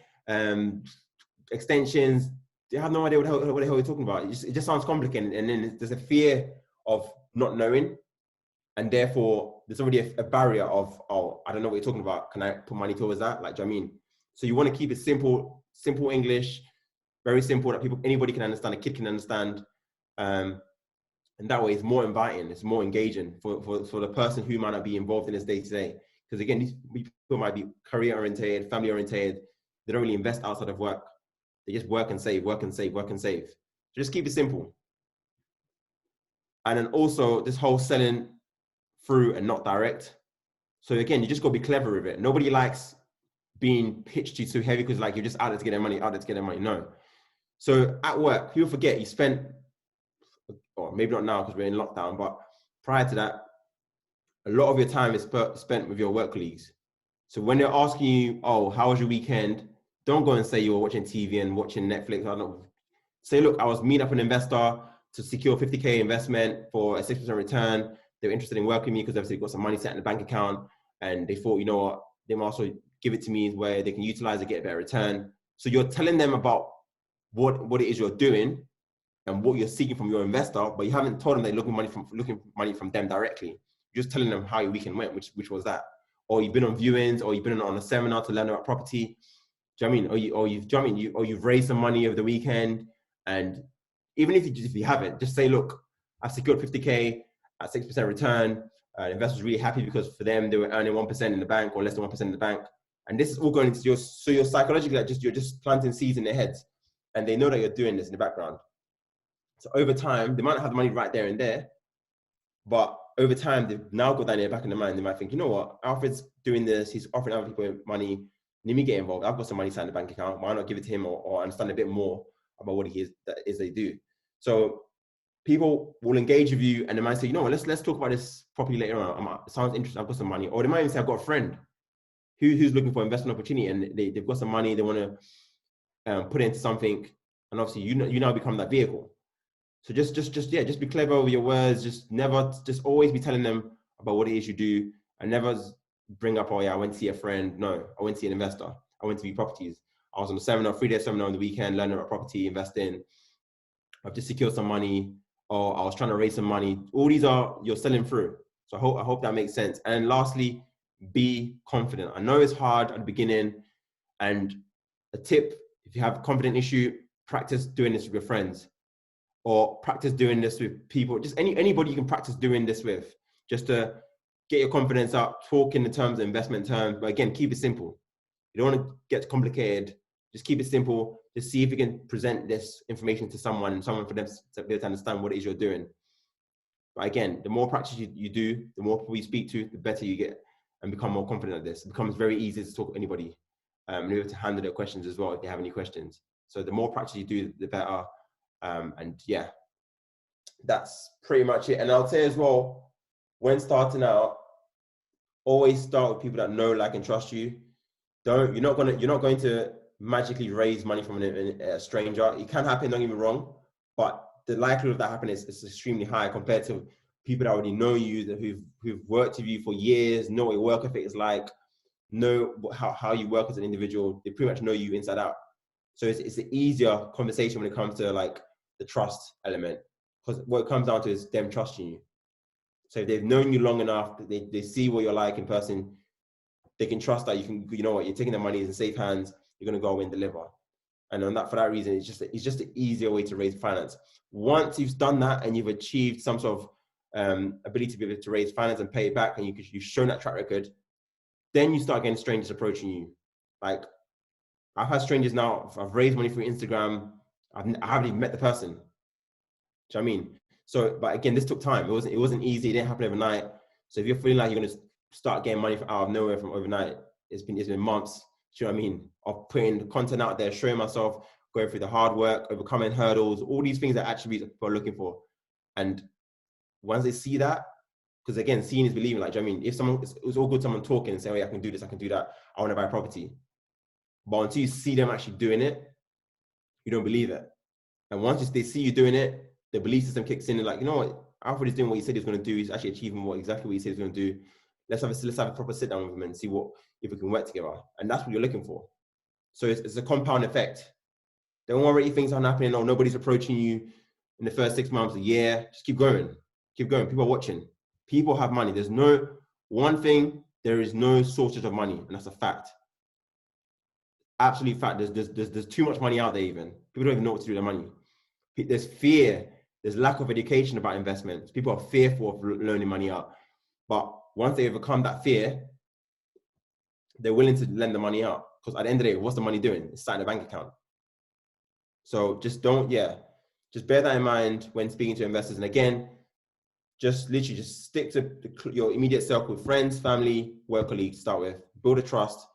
extensions, they have no idea what the hell you're talking about. It just sounds complicated, and then there's a fear of not knowing, and therefore there's already a barrier of, oh, I don't know what you're talking about. Can I put money towards that? Like, do you know what I mean? So you want to keep it simple English, very simple, that anybody can understand, a kid can understand. And that way it's more inviting, it's more engaging for the person who might not be involved in this day to day. Because again, these people might be career oriented, family oriented. They don't really invest outside of work. They just work and save, work and save, work and save. So just keep it simple. And then also this whole selling through and not direct. So again, you just got to be clever with it. Nobody likes being pitched to too heavy because like you're just out there to get their money, out there to get their money. No. So at work, people forget you spent, or maybe not now because we're in lockdown, but prior to that, a lot of your time is spent with your work colleagues. So when they're asking you, oh, how was your weekend? Don't go and say you were watching TV and watching Netflix. I don't know. Say, look, I was meeting up an investor to secure 50K investment for a 6% return. They were interested in working with me because obviously they've got some money set in the bank account, and they thought, you know what, they might also give it to me where they can utilize it, get a better return. So you're telling them about what it is you're doing and what you're seeking from your investor, but you haven't told them they're looking money from them directly. You're just telling them how your weekend went, which was that. Or you've been on viewings, or you've been on a seminar to learn about property. Do you know what I mean? Or you've raised some money over the weekend, and even if you haven't, just say, look, I've secured 50K at 6% return. Investors really happy because for them they were earning 1% in the bank or less than 1% in the bank, and this is all going into you're psychologically like you're just planting seeds in their heads, and they know that you're doing this in the background. So over time, they might not have the money right there and there, but over time they've now got that in their back in their mind. They might think, you know what, Alfred's doing this, he's offering other people money. Let me get involved. I've got some money sat in the bank account. Why not give it to him or understand a bit more about what it is they do? So people will engage with you and they might say, you know what, let's talk about this properly later on. It sounds interesting. I've got some money. Or they might even say, I've got a friend who's looking for investment opportunity and they've got some money. They want to put it into something. And obviously you now become that vehicle. So just be clever with your words. Just always be telling them about what it is you do, and never bring up, oh yeah, I went to see a friend. No, I went to see an investor. I went to view properties. I was on a 3-day seminar on the weekend, learning about property, investing. I've just secured some money, or I was trying to raise some money. All these are, you're selling through. So I hope that makes sense. And lastly, be confident. I know it's hard at the beginning, and a tip, if you have a confident issue, practice doing this with your friends, or practice doing this with people, just anybody you can practice doing this with, just to get your confidence up, talk in the terms of investment terms. But again, keep it simple. You don't want to get complicated. Just keep it simple. Just see if you can present this information to someone, and someone for them to be able to understand what it is you're doing. But again, the more practice you do, the more people you speak to, the better you get and become more confident at this. It becomes very easy to talk to anybody. And you have to handle their questions as well if they have any questions. So the more practice you do, the better. And yeah, that's pretty much it. And I'll say as well, when starting out, always start with people that know, like, and trust you. You're not going to magically raise money from a stranger. It can happen, don't get me wrong, but the likelihood of that happening is extremely high compared to people that already know you, who've worked with you for years, know what your work ethic is like, know how you work as an individual. They pretty much know you inside out. So it's an easier conversation when it comes to like the trust element, because what it comes down to is them trusting you. So if they've known you long enough, they see what you're like in person, they can trust that you know what, you're taking the money in safe hands, you're going to go away and deliver. And for that reason, it's just an easier way to raise finance. Once you've done that and you've achieved some sort of ability to be able to raise finance and pay it back, and you've shown that track record, then you start getting strangers approaching you. Like, I've had strangers now, I've raised money through Instagram, I haven't even met the person. Do you know what I mean? So, but again, this took time. It wasn't easy. It didn't happen overnight. So if you're feeling like you're going to start getting money from out of nowhere from overnight, it's been months. Do you know what I mean? Of putting the content out there, showing myself, going through the hard work, overcoming hurdles, all these things are attributes that people are looking for. And once they see that, because again, seeing is believing. Like, do you know what I mean? If someone, it's all good someone talking and saying, "Oh, yeah, I can do this, I can do that, I want to buy a property." But until you see them actually doing it, you don't believe it. And once they see you doing it, the belief system kicks in and like, you know what, Alfred is doing what he said he's going to do. He's actually achieving exactly what he said he's going to do. Let's have a proper sit down with him and see if we can work together. And that's what you're looking for. So it's a compound effect. Don't worry if things aren't happening or nobody's approaching you in the first 6 months, a year. Just keep going. Keep going. People are watching. People have money. There's no one thing. There is no shortage of money, and that's a fact. Absolute fact. There's too much money out there. Even people don't even know what to do with their money. There's fear. There's lack of education about investments. People are fearful of loaning money out. But once they overcome that fear, they're willing to lend the money out. Because at the end of the day, what's the money doing? It's sat in a bank account. So just bear that in mind when speaking to investors. And again, just stick to your immediate circle with friends, family, work colleagues to start with. Build a trust.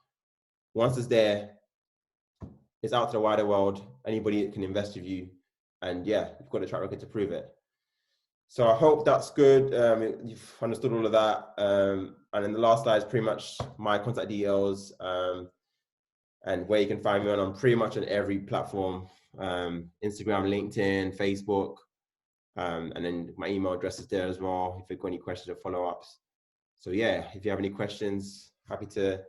Once it's there, it's out to the wider world. Anybody can invest with you. And yeah, you've got a track record to prove it. So I hope that's good. You've understood all of that. And then the last slide is pretty much my contact details and where you can find me on. I'm pretty much on every platform, Instagram, LinkedIn, Facebook. And then my email address is there as well if you've got any questions or follow-ups. So yeah, if you have any questions, happy to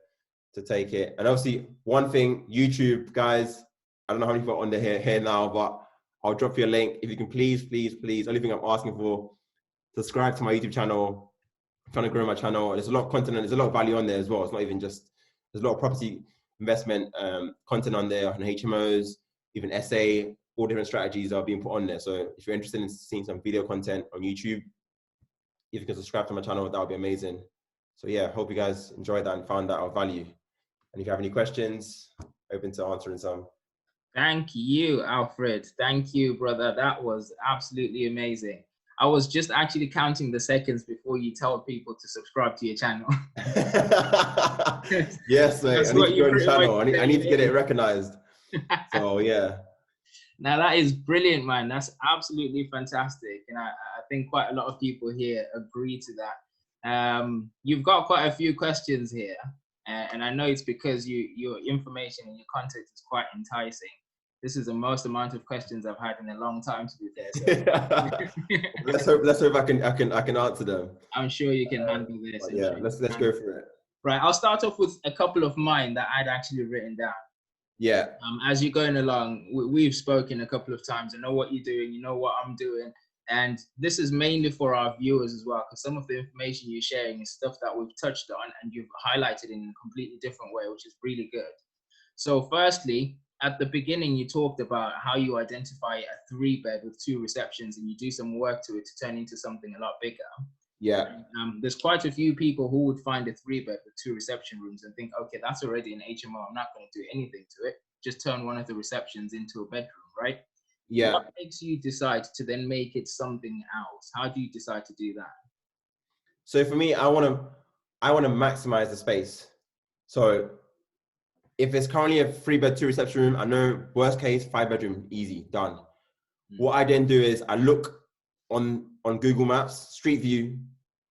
take it. And obviously, one thing, YouTube, guys, I don't know how many people are on there here now, but I'll drop you a link. If you can please, only thing I'm asking for, subscribe to my YouTube channel. I'm trying to grow my channel. There's a lot of content and there's a lot of value on there as well. It's not even just, there's a lot of property investment content on there, on HMOs, even SA, all different strategies are being put on there. So if you're interested in seeing some video content on YouTube, if you can subscribe to my channel, that would be amazing. So yeah, hope you guys enjoyed that and found that of value. And if you have any questions, open to answering some. Thank you, Alfred. Thank you, brother. That was absolutely amazing. I was just actually counting the seconds before you told people to subscribe to your channel. Yes, mate. I need to grow the channel. I need to get it recognized. So yeah. Now that is brilliant, man. That's absolutely fantastic. And I think quite a lot of people here agree to that. You've got quite a few questions here. And I know it's because your information and your content is quite enticing. This is the most amount of questions I've had in a long time, to be fair. So. let's hope I can answer them. I'm sure you can handle this. Yeah, let's go for it. Right, I'll start off with a couple of mine that I'd actually written down. Yeah. As you're going along, we've spoken a couple of times. I know what you're doing. You know what I'm doing. And this is mainly for our viewers as well, because some of the information you're sharing is stuff that we've touched on and you've highlighted in a completely different way, which is really good. So firstly, at the beginning, you talked about how you identify a 3-bed with 2 receptions and you do some work to it to turn into something a lot bigger. Yeah. There's quite a few people who would find a 3-bed with 2 reception rooms and think, okay, that's already an HMO. I'm not going to do anything to it. Just turn one of the receptions into a bedroom, right? Yeah. What makes you decide to then make it something else? How do you decide to do that? So for me, I want to maximize the space. So if it's currently a 3-bed, 2 reception room, I know worst case 5-bedroom, easy, done. What I then do is I look on Google Maps, Street View,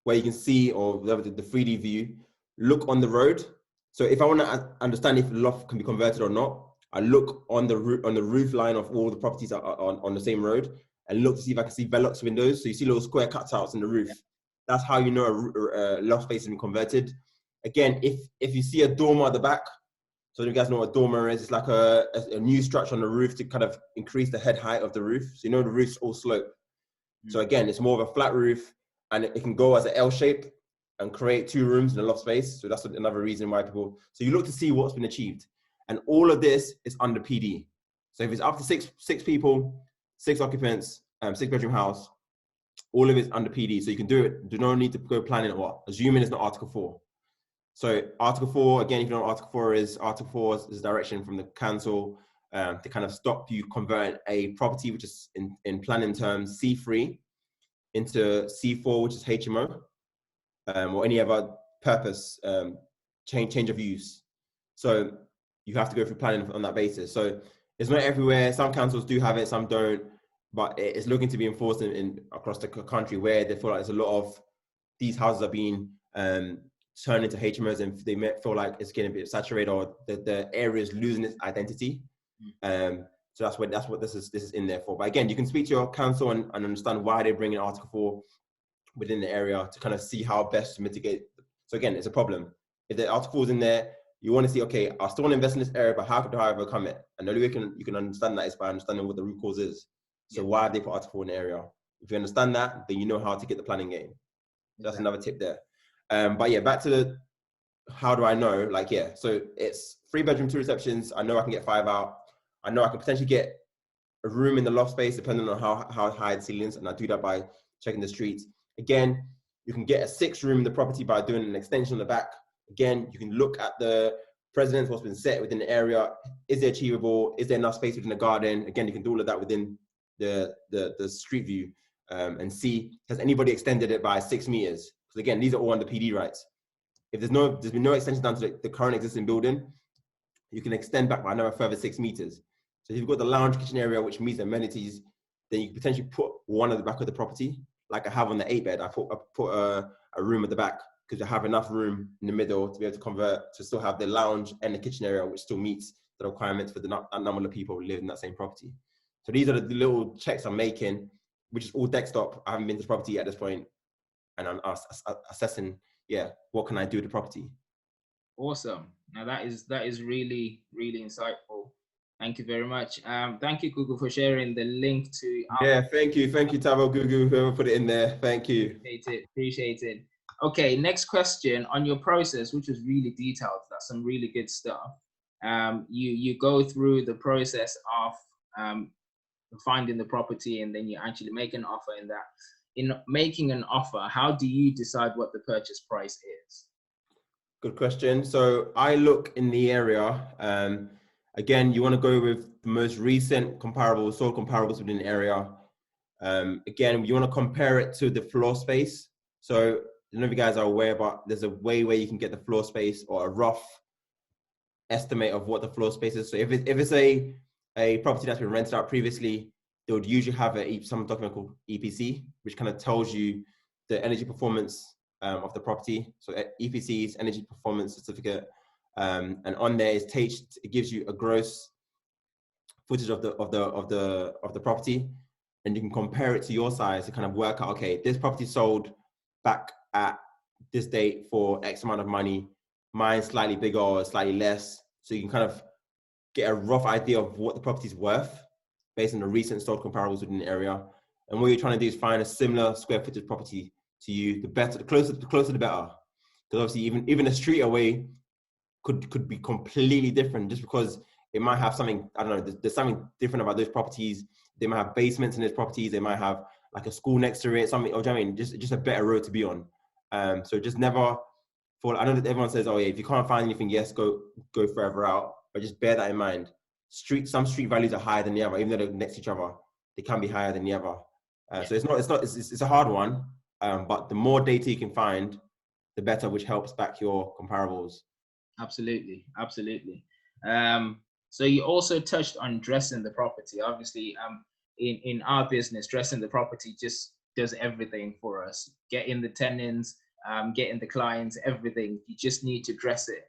where you can see, or the 3D view, look on the road. So if I want to understand if the loft can be converted or not, I look on the roof line of all the properties that are on the same road and look to see if I can see Velux windows. So you see little square cutouts in the roof. That's how you know a loft space has been converted. Again, if you see a dormer at the back, so you guys know what a dormer is, it's like a new structure on the roof to kind of increase the head height of the roof. So you know the roof's all slope. So again, it's more of a flat roof and it can go as an L shape and create 2 rooms in a loft space. So that's another reason why people, so you look to see what's been achieved. And all of this is under PD. So if it's up to six people, 6 occupants, 6-bedroom house, all of it's under PD. So you can do it. Do not need to go planning or what? Assuming it's not Article 4. So Article 4, again, if you know what Article 4 is, Article 4 is direction from the council to kind of stop you converting a property, which is in planning terms C3, into C4, which is HMO, or any other purpose, change of use. So you have to go through planning on that basis. So it's not everywhere. Some councils do have it, some don't, but it's looking to be enforced in across the country where they feel like there's a lot of these houses are being turned into HMOs and they may feel like it's getting a bit saturated or the area is losing its identity. So that's what this is in there for. But again, you can speak to your council and understand why they're bringing Article 4 within the area to kind of see how best to mitigate. So again, it's a problem. If the Article 4 is in there, you want to see, okay, I still want to invest in this area, but how do I overcome it? And the only way you can understand that is by understanding what the root cause is. So why have they put Article 4 in the area? If you understand that, then you know how to get the planning game. So that's another tip there. But yeah, back to the, how do I know? Like, yeah, so it's 3-bedroom, 2 receptions. I know I can get 5 out. I know I can potentially get a room in the loft space depending on how high the ceiling is. And I do that by checking the streets. Again, you can get a 6th room in the property by doing an extension on the back. Again, you can look at the precedence, what's been set within the area. Is it achievable? Is there enough space within the garden? Again, you can do all of that within the street view and see, has anybody extended it by 6 meters? Because again, these are all under PD rights. If there's been no extension down to the current existing building, you can extend back by another further 6 meters. So if you've got the lounge kitchen area, which meets amenities, then you can potentially put one at the back of the property, like I have on the 8-bed. I put a room at the back because I have enough room in the middle to be able to convert to still have the lounge and the kitchen area, which still meets the requirements for that number of people who live in that same property. So these are the little checks I'm making, which is all desktop. I haven't been to the property at this point, and I'm assessing, what can I do with the property? Awesome. Now that is really, really insightful. Thank you very much. Thank you, Google, for sharing the link to. Thank you, Tavo, Google, whoever put it in there. Thank you. Appreciate it. Okay, next question on your process, which was really detailed. That's some really good stuff. You go through the process of finding the property, and then you actually make an offer in that. In making an offer, how do you decide what the purchase price is? Good question. So I look in the area. Again, you want to go with the most recent comparables, sold comparables within the area. Again, you want to compare it to the floor space. So I don't know if you guys are aware, but there's a way where you can get the floor space or a rough estimate of what the floor space is. So if it's a property that's been rented out previously, they would usually have some document called EPC, which kind of tells you the energy performance of the property. So EPC's energy performance certificate, and on there it gives you a gross footage of the property, and you can compare it to your size to kind of work out, okay, this property sold back at this date for X amount of money, mine's slightly bigger or slightly less. So you can kind of get a rough idea of what the property's worth based on the recent sold comparables within the area. And what you're trying to do is find a similar square footage property to you. The better, the closer the better. Because obviously even a street away could be completely different, just because it might have something, I don't know, there's something different about those properties. They might have basements in those properties. They might have like a school next to it, something, or do you know what I mean? Just a better road to be on. So just never fall. I know that everyone says, oh yeah, if you can't find anything, yes, go further out, but just bear that in mind. Some street values are higher than the other, even though they're next to each other, they can be higher than the other. So it's a hard one, but the more data you can find, the better, which helps back your comparables. Absolutely. So you also touched on dressing the property. Obviously, in our business, dressing the property just does everything for us. Getting the tenants, getting the clients, everything. You just need to dress it.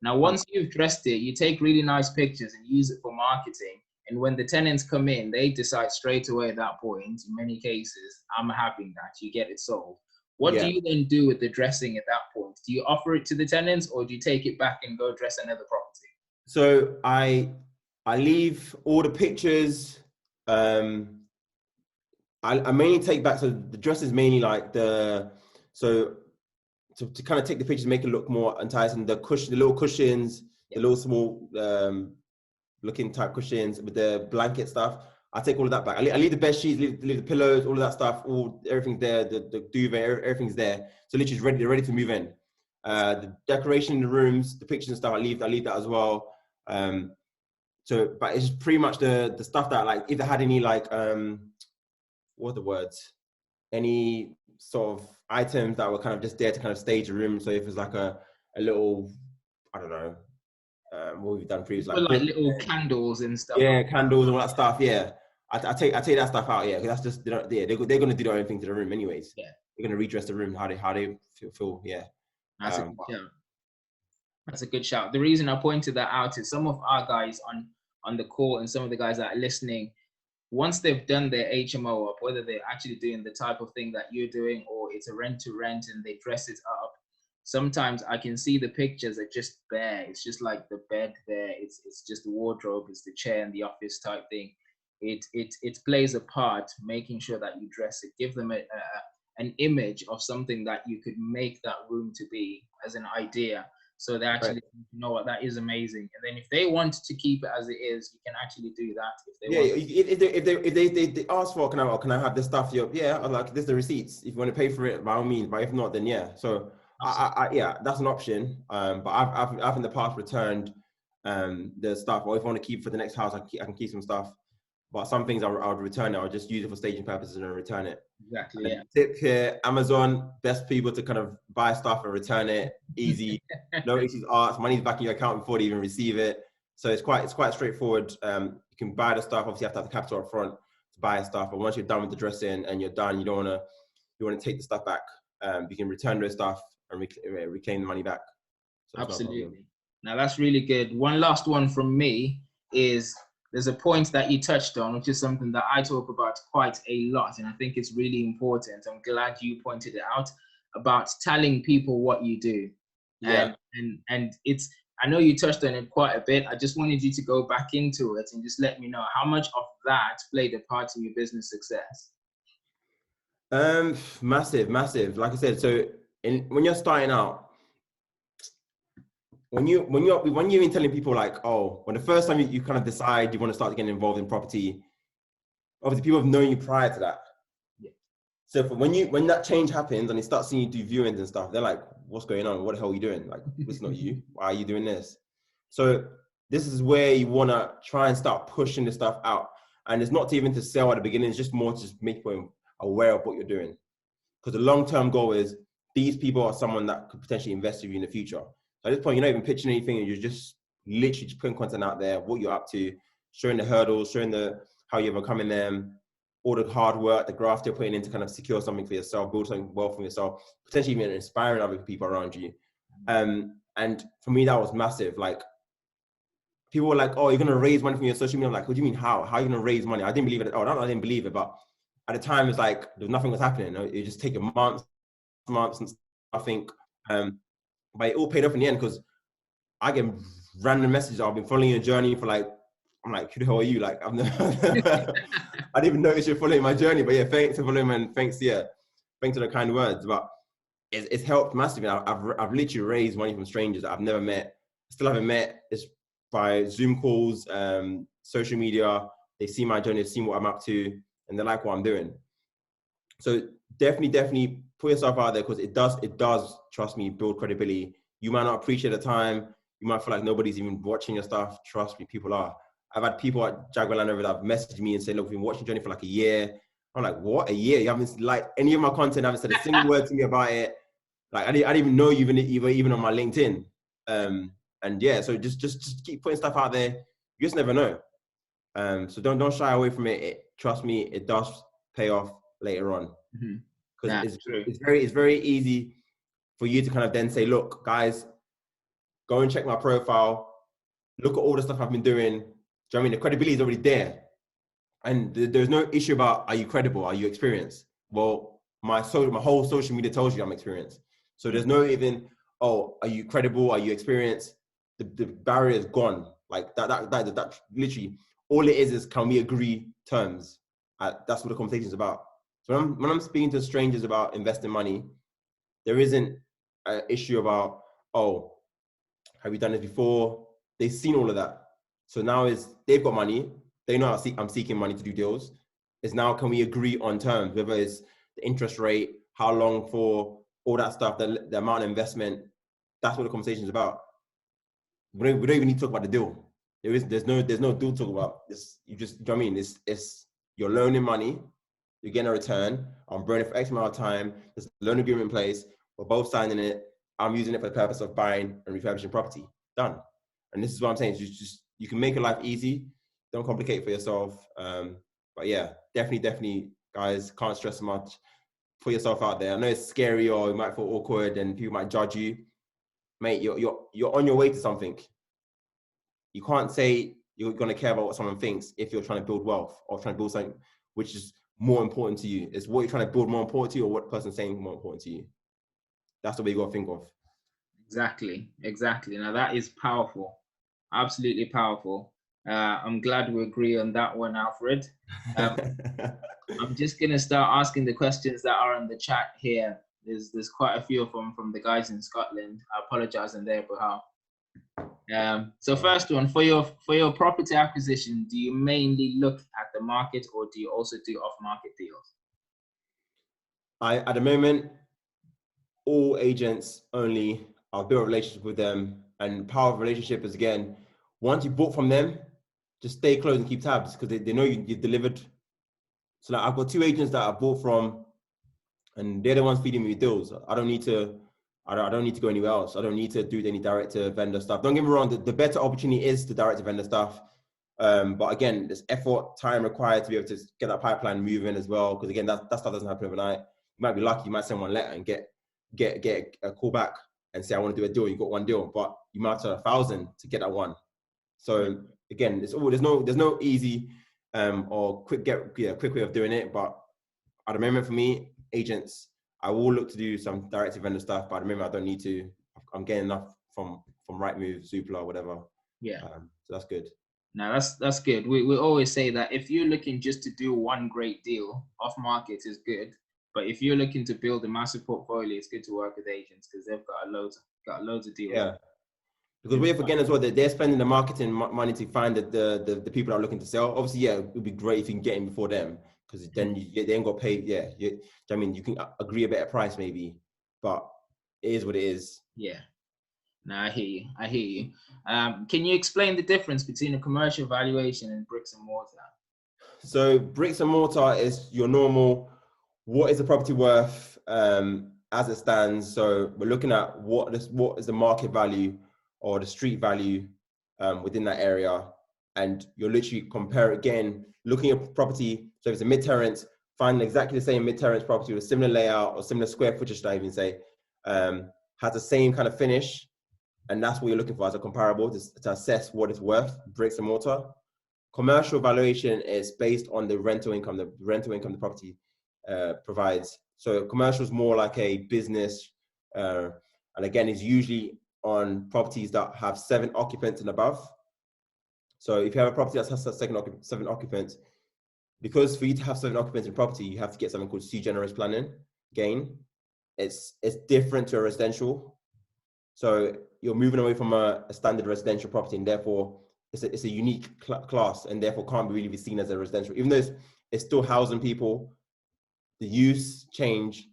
Now, once you've dressed it, you take really nice pictures and use it for marketing. And when the tenants come in, they decide straight away at that point, in many cases, I'm having that, you get it sold. What do you then do with the dressing at that point? Do you offer it to the tenants, or do you take it back and go dress another property? So I leave all the pictures. I mainly take back, so the dress is mainly like to kind of take the pictures, make it look more enticing. The little cushions, the little small looking type cushions with the blanket stuff. I take all of that back. I leave the bed sheets, leave the pillows, all of that stuff, everything's there. The duvet, everything's there. So literally they're ready to move in. The decoration in the rooms, the pictures and stuff, I leave that as well. But it's pretty much the stuff that, like, if they had any like what are the words? Any sort of items that were kind of just there to kind of stage a room. So if it's like a little, I don't know, what we've done previously, like little candles and stuff. Yeah, candles and all that stuff. Yeah, I take that stuff out. Yeah, because that's just they're going to do their own thing to the room anyways. Yeah, they're going to redress the room how they feel. Yeah, that's a good shout. That's a good shout. The reason I pointed that out is some of our guys on the call and some of the guys that are listening, once they've done their HMO up, whether they're actually doing the type of thing that you're doing or it's a rent to rent and they dress it up, sometimes I can see the pictures are just bare. It's just like the bed there. It's just the wardrobe, it's the chair and the office type thing. It plays a part, making sure that you dress it, give them an image of something that you could make that room to be as an idea. So they actually, you know what, that is amazing. And then if they want to keep it as it is, you can actually do that. If they ask for, can I have this stuff? Yeah, I'm like, there's the receipts. If you want to pay for it, by all means. But if not, then yeah. So yeah, that's an option. But I've in the past returned the stuff, or if I want to keep for the next house, I can keep some stuff. But some things I would return it. I'll just use it for staging purposes and return it. Exactly. Yeah. Tip here: Amazon, best people to kind of buy stuff and return it. Easy, no issues asked. Money's back in your account before they even receive it. So it's quite straightforward. You can buy the stuff. Obviously, you have to have the capital up front to buy stuff. But once you're done with the dressing and you're done, you want to take the stuff back. You can return those stuff and reclaim the money back. So absolutely. Now that's really good. One last one from me is, there's a point that you touched on, which is something that I talk about quite a lot, and I think it's really important. I'm glad you pointed it out, about telling people what you do. Yeah. And it's, I know you touched on it quite a bit. I just wanted you to go back into it and just let me know how much of that played a part in your business success. Massive. Like I said, so when you're starting out, when you're even telling people, like, oh, when the first time you kind of decide you want to start getting involved in property, obviously people have known you prior to that. Yeah. So when that change happens and they start seeing you do viewings and stuff, they're like, what's going on? What the hell are you doing? Like, it's not you. Why are you doing this? So this is where you want to try and start pushing this stuff out. And it's not even to sell at the beginning. It's just more to just make people aware of what you're doing. Because the long-term goal is, these people are someone that could potentially invest with you in the future. So at this point, you're not even pitching anything, and you're just literally just putting content out there, what you're up to, showing the hurdles, showing how you're overcoming them, all the hard work, the graft you're putting in to kind of secure something for yourself, build something well for yourself, potentially even inspiring other people around you. And for me, that was massive. Like, people were like, oh, you're going to raise money from your social media. I'm like, what do you mean, how? How are you going to raise money? I didn't believe it. Oh, no, I didn't believe it. But at the time, it's like, nothing was happening. It just take months and I think, but it all paid off in the end, because I get random messages. I've been following your journey for like I'm like, who the hell are you? Like, I'm never, I didn't even notice you're following my journey, but yeah, thanks for following and thanks for the kind words. But it's helped massively. I've literally raised money from strangers that I've never met, still haven't met. It's by Zoom calls, social media. They see my journey, they've seen what I'm up to, and they like what I'm doing. So definitely put yourself out there, because it does, trust me, build credibility. You might not appreciate the time. You might feel like nobody's even watching your stuff. Trust me, people are. I've had people at Jaguar Land Rover that have messaged me and said, look, we've been watching Journey for like a year. I'm like, what, a year? You haven't liked any of my content, haven't said a single word to me about it. Like, I didn't even know you even on my LinkedIn. And yeah, so just keep putting stuff out there. You just never know. So don't shy away from it. Trust me, it does pay off later on. Because it's very easy for you to kind of then say, look, guys, go and check my profile. Look at all the stuff I've been doing. Do you know what I mean? The credibility is already there. And there's no issue about, are you credible? Are you experienced? Well, my whole social media tells you I'm experienced. So there's no even, oh, are you credible? Are you experienced? The barrier is gone. Like that literally, all it is can we agree terms? That's what the conversation is about. So when I'm speaking to strangers about investing money, there isn't an issue about, oh, have you done this before? They've seen all of that. So now they've got money. They know I'm seeking money to do deals. It's now, can we agree on terms, whether it's the interest rate, how long for, all that stuff, the amount of investment. That's what the conversation is about. We don't even need to talk about the deal. There's no deal to talk about. You know what I mean? It's you're loaning money, you're getting a return. I'm burning for X amount of time. There's a loan agreement in place. We're both signing it. I'm using it for the purpose of buying and refurbishing property. Done. And this is what I'm saying. You can make your life easy. Don't complicate it for yourself. But yeah, definitely, guys, can't stress so much. Put yourself out there. I know it's scary, or you might feel awkward and people might judge you. Mate, you're on your way to something. You can't say you're going to care about what someone thinks if you're trying to build wealth or trying to build something which is more important to you. Is what you're trying to build more important to you, or what the person's saying more important to you? That's the way you got to think of. Exactly. Now that is powerful. Absolutely powerful. I'm glad we agree on that one, Alfred. I'm just going to start asking the questions that are on the chat here. There's quite a few of them from the guys in Scotland. I apologize on their behalf. So first one, for your property acquisition, do you mainly look at the market, or do you also do off-market deals? At the moment, all agents only. I'll build a relationship with them, and power of relationship is, again, once you bought from them, just stay close and keep tabs, because they know you've delivered. So like, I've got 2 agents that I bought from, and they're the ones feeding me deals. I don't need to go anywhere else. I don't need to do any direct to vendor stuff. Don't get me wrong, the better opportunity is to direct to vendor stuff. But again, there's effort, time required to be able to get that pipeline moving as well. Because again, that stuff doesn't happen overnight. You might be lucky, you might send one letter and get a call back and say, I want to do a deal. You got 1 deal, but you might have 1,000 to get that one. So again, there's no easy or quick way of doing it. But at the moment, for me, agents, I will look to do some direct to vendor stuff, but at the moment I don't need to. I'm getting enough from Rightmove, Zoopla, whatever. Yeah. So that's good. Now that's good. We always say that if you're looking just to do one great deal, off market is good. But if you're looking to build a massive portfolio, it's good to work with agents, because they've got loads of deals. Yeah. Because we're forgetting as well that they're spending the marketing money to find the people that are looking to sell. Obviously, yeah, it would be great if you can get in before them, because then they ain't got paid. Yeah, I mean, you can agree a better price maybe, but it is what it is. Yeah. No, I hear you. Can you explain the difference between a commercial valuation and bricks and mortar? So bricks and mortar is your normal, what is the property worth as it stands? So we're looking at what is the market value or the street value within that area, and you're literally compare again, looking at property. So if it's a mid-terrace, find exactly the same mid-terrace property with a similar layout or similar square footage, should I even say, has the same kind of finish, and that's what you're looking for as a comparable to assess what it's worth, bricks and mortar. Commercial valuation is based on the rental income the property provides. So commercial is more like a business, and again, is usually on properties that have 7 occupants and above. So if you have a property that has seven occupants, because for you to have 7 occupants in property, you have to get something called sui generis planning gain. It's different to a residential. So you're moving away from a standard residential property, and therefore it's a unique class, and therefore can't really be seen as a residential. Even though it's still housing people, the use change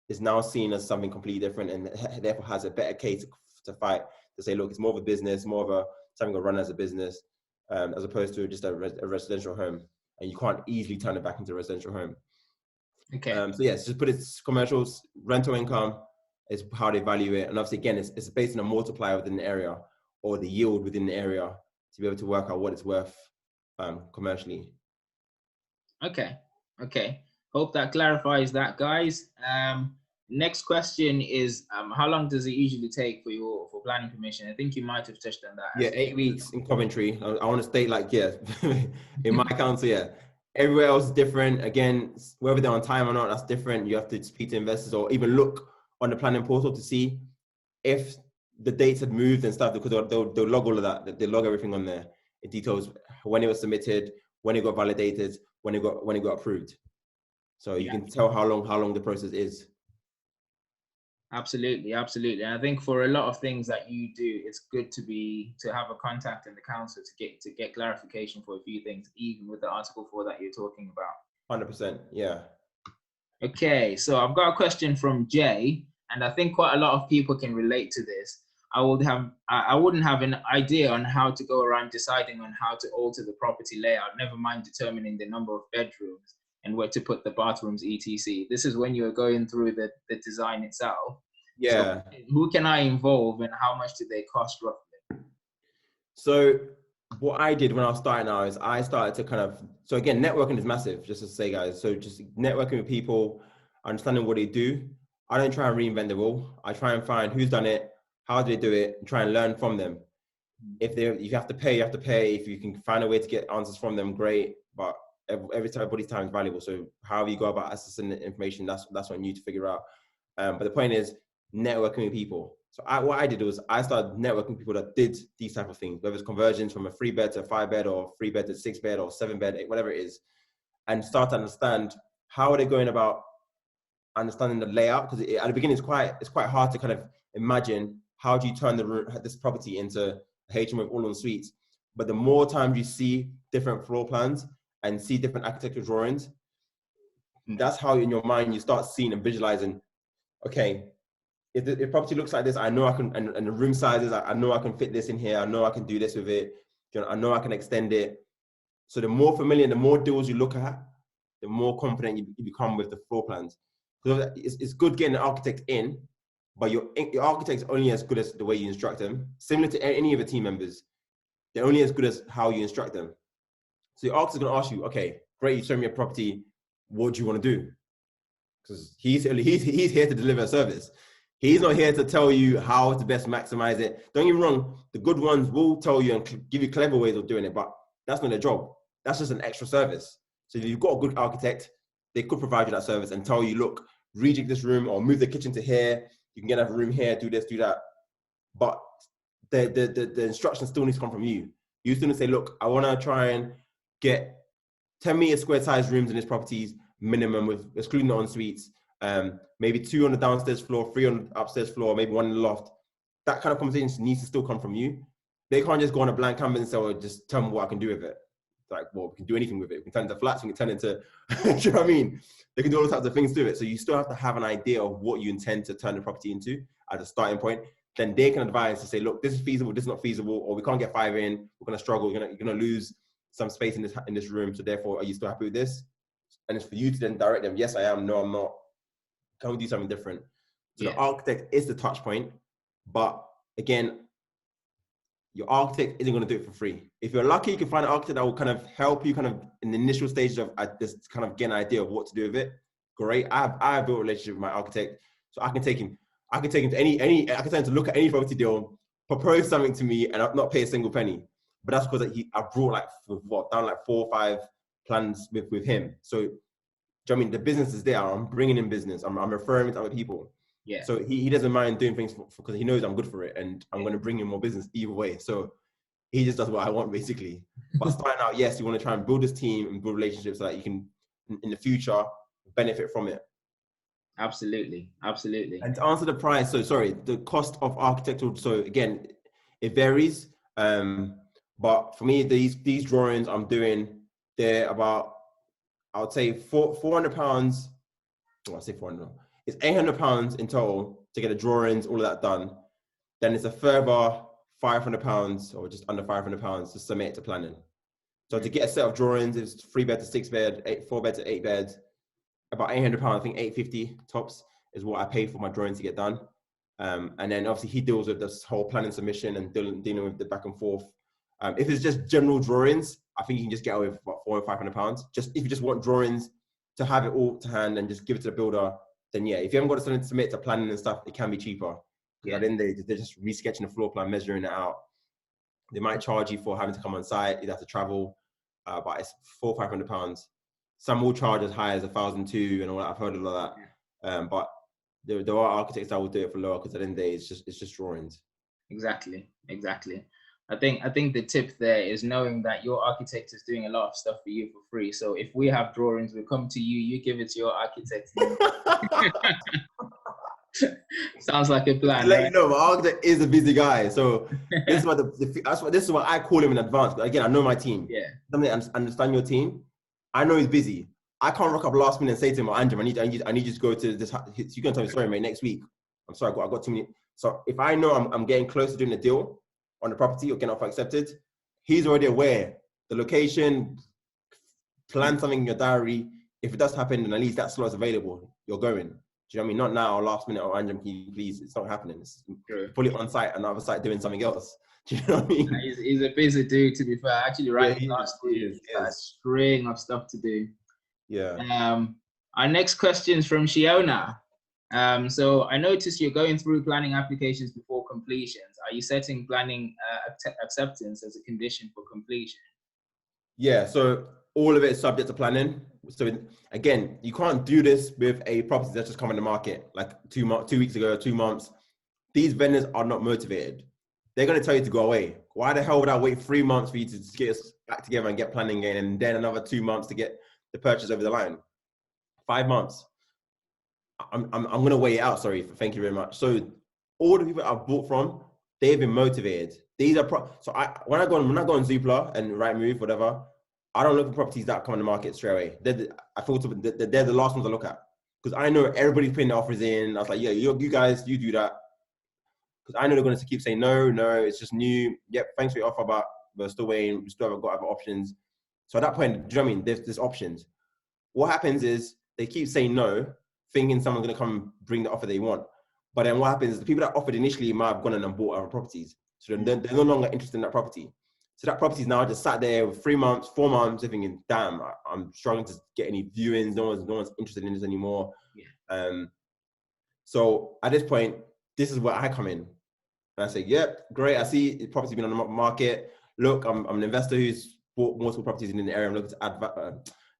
is now seen as something completely different, and therefore has a better case to fight, to say, look, it's more of a business, more of something to run as a business, as opposed to just a residential home, and you can't easily turn it back into a residential home. Okay. So yes, just put it commercials, rental income is how they value it, and obviously again, it's based on a multiplier within the area or the yield within the area to be able to work out what it's worth commercially. Okay. Hope that clarifies that, guys. Next question is, how long does it usually take for planning permission? I think you might have touched on that. Yeah, 8 weeks in Coventry. I want to state, like, yeah, in my council, yeah. Everywhere else is different. Again, whether they're on time or not, that's different. You have to speak to investors or even look on the planning portal to see if the dates had moved and stuff, because they'll log all of that. They log everything on there. It details when it was submitted, when it got validated, when it got approved. So you can tell how long the process is. Absolutely. And I think for a lot of things that you do, it's good to have a contact in the council to get clarification for a few things, even with the Article 4 that you're talking about. 100%, yeah. Okay, so I've got a question from Jay, and I think quite a lot of people can relate to this. I wouldn't have an idea on how to go around deciding on how to alter the property layout, never mind determining the number of bedrooms and where to put the bathrooms, etc. This is when you're going through the design itself. Yeah. So who can I involve and how much do they cost roughly? So what I did when I was starting out is I started to so again, networking is massive, just to say, guys. So just networking with people, understanding what they do. I don't try and reinvent the wheel. I try and find who's done it, how do they do it, and try and learn from them. If you have to pay, you have to pay. If you can find a way to get answers from them, great. But everybody's time is valuable. So however you go about accessing the information, that's on you to figure out. But the point is networking with people. So what I did was I started networking with people that did these type of things, whether it's conversions from a 3-bed to a 5-bed or 3-bed to 6-bed or 7-bed, whatever it is, and start to understand how are they going about understanding the layout. Because at the beginning, it's quite hard to kind of imagine how do you turn this property into a HMO with all-in suites. But the more times you see different floor plans and see different architectural drawings, that's how in your mind you start seeing and visualizing, okay, if the property looks like this, I know I can, and the room sizes, I know I can fit this in here, I know I can do this with it, I know I can extend it. So the more familiar, the more deals you look at, the more confident you become with the floor plans. So it's good getting an architect in, but your architect's only as good as the way you instruct them. Similar to any of the team members, they're only as good as how you instruct them. So your architect's gonna ask you, okay, great, you show me a property, what do you want to do? Because he's here to deliver a service. He's not here to tell you how to best maximize it. Don't get me wrong, the good ones will tell you and give you clever ways of doing it, but that's not their job. That's just an extra service. So if you've got a good architect, they could provide you that service and tell you, look, rejig this room or move the kitchen to here. You can get a room here, do this, do that. But the instructions still need to come from you. You still need to say, look, I want to try and get 10 meter square size rooms in this properties minimum, with excluding the en-suites. Maybe 2 on the downstairs floor, 3 on the upstairs floor, maybe 1 in the loft. That kind of conversation needs to still come from you. They can't just go on a blank canvas and say, well, just tell me what I can do with it. Like, well, we can do anything with it. We can turn it into flats, we can turn it into, do you know what I mean? They can do all types of things to it. So you still have to have an idea of what you intend to turn the property into as a starting point. Then they can advise to say, look, this is feasible, this is not feasible, or we can't get 5 in, we're going to struggle, you're going to lose some space in this room. So therefore, are you still happy with this? And it's for you to then direct them. Yes, I am. No, I'm not. Can we do something different? So the architect is the touch point. But again, your architect isn't going to do it for free. If you're lucky, you can find an architect that will kind of help you kind of in the initial stages of just kind of get an idea of what to do with it. Great. I have built a relationship with my architect, so I can take him to I can tell him to look at any property deal, propose something to me, and not pay a single penny. But that's because I brought down 4 or 5 plans with him. So, do you know what I mean? The business is there. I'm bringing in business. I'm referring it to other people. Yeah. So he doesn't mind doing things because he knows I'm good for it, and I'm going to bring in more business either way. So he just does what I want basically. But starting out, yes, you want to try and build this team and build relationships so that you can, in the future, benefit from it. Absolutely, absolutely. And to answer the price, so sorry, the cost of architectural. So again, it varies. But for me, these drawings I'm doing, they're about, I would say £400. Well, I say 400. It's £800 in total to get the drawings, all of that done. Then it's a further £500 or just under £500 to submit it to planning. So to get a set of drawings, it's 3 bed to 6 bed, 4 bed to 8 bed, about £800. I think £850 tops is what I paid for my drawing to get done. And then obviously he deals with this whole planning submission and dealing with the back and forth. If it's just general drawings, I think you can just get away with about £400 or £500. Just if you just want drawings to have it all to hand and just give it to the builder, then yeah. If you haven't got something to submit to planning and stuff, it can be cheaper. Yeah. At the end of the day, they're just resketching the floor plan, measuring it out. They might charge you for having to come on site. You'd have to travel, but it's £400 or £500. Some will charge as high as £1,200 and all that. I've heard of that. Yeah. But there are architects that will do it for lower because at the end of the day, it's just drawings. Exactly. I think the tip there is knowing that your architect is doing a lot of stuff for you for free. So if we have drawings, we come to you, you give it to your architect. Sounds like a plan. Let you know, my architect is a busy guy. So this is what I call him in advance. Again, I know my team. Yeah. Understand your team. I know he's busy. I can't rock up last minute and say to him, Andrew, I need you to go to this. You can tell me, sorry, mate, next week. I'm sorry, I got too many. So if I know I'm getting close to doing a deal on the property or getting offer accepted, he's already aware. The location, plan something in your diary. If it does happen, then at least that slot is available. You're going. Do you know what I mean? Not now, last minute, or Andrew, can you please? It's not happening. It's fully on site, another site doing something else. Do you know what I mean? He's a busy dude, to be fair. Actually, last week, a string of stuff to do. Yeah. Our next question is from Shiona. So I noticed you're going through planning applications before completions. Are you setting planning acceptance as a condition for completion? Yeah, so all of it is subject to planning. So again, you can't do this with a property that's just come on the market like 2 weeks ago, 2 months. These vendors are not motivated. They're going to tell you to go away. Why the hell would I wait 3 months for you to get us back together and get planning again, and then another 2 months to get the purchase over the line? 5 months. I'm going to wait it out. Sorry. Thank you very much. So all the people I've bought from, they've been motivated. These are when I go on Zoopla and Rightmove, whatever, I don't look for properties that come on the market straight away. They're the last ones I look at because I know everybody's putting the offers in. I was like, yeah, you guys, you do that. Because I know they're going to keep saying, no, it's just new. Yep, thanks for your offer, but we're still waiting. We still haven't got other options. So at that point, do you know what I mean? There's options. What happens is they keep saying no, thinking someone's going to come and bring the offer they want. But then what happens is the people that offered initially might have gone and bought other properties. So they're no longer interested in that property. So that property is now just sat there with 3 months, 4 months, thinking, damn, I'm struggling to get any viewings. No one's interested in this anymore. Yeah. So at this point, this is where I come in. And I say, yep, great. I see the property's been on the market. Look, I'm an investor who's bought multiple properties in the area. I'm looking to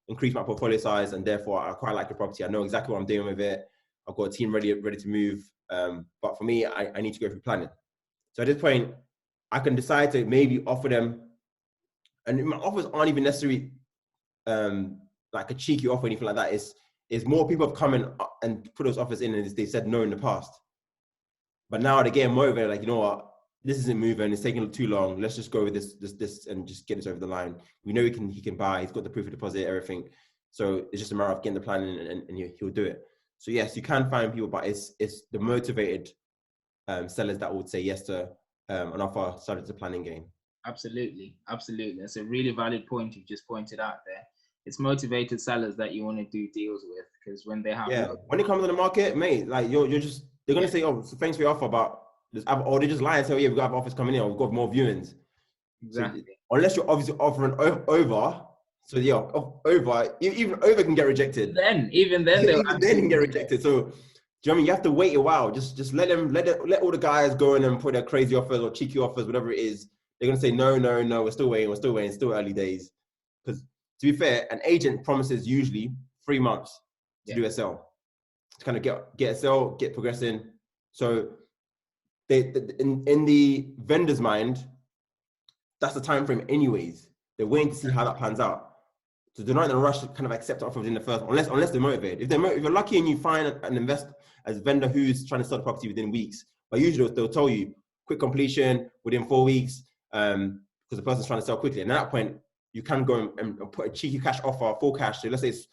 increase my portfolio size, and therefore I quite like your property. I know exactly what I'm doing with it. I've got a team ready to move. But for me, I need to go through planning. So at this point, I can decide to maybe offer them, and my offers aren't even necessarily like a cheeky offer or anything like that. It's more people have come in and put those offers in, and they said no in the past. But now they're getting motivated, like, you know what, this isn't moving, it's taking too long. Let's just go with this and just get this over the line. We know he can buy, he's got the proof of deposit, everything. So it's just a matter of getting the plan in, and he'll do it. So yes, you can find people, but it's the motivated sellers that would say yes to an offer subject to planning game. Absolutely. That's a really valid point you've just pointed out there. It's motivated sellers that you want to do deals with, because when they have when it comes to the market, mate, like you're just, they're gonna say, oh, so thanks for your offer, but or they just lie and say, oh yeah, we've got offers coming in, or we've got more viewings. Exactly. So, unless you're obviously offering over, so yeah, even over can get rejected. Even then they can get rejected. So do you know what I mean? You have to wait a while. Just let all the guys go in and put their crazy offers or cheeky offers, whatever it is. They're gonna say no, we're still waiting, it's still early days. Because to be fair, an agent promises usually 3 months to do a sale, to kind of get a sale, get progressing. So they in the vendor's mind, that's the time frame anyways. They're waiting to see how that pans out. So they're not in a rush to kind of accept offer within the first, unless they're motivated. If you're lucky and you find an investor as vendor who's trying to sell the property within weeks, but usually they'll tell you quick completion within 4 weeks, because the person's trying to sell quickly. And at that point, you can go and put a cheeky cash offer, full cash. So let's say it's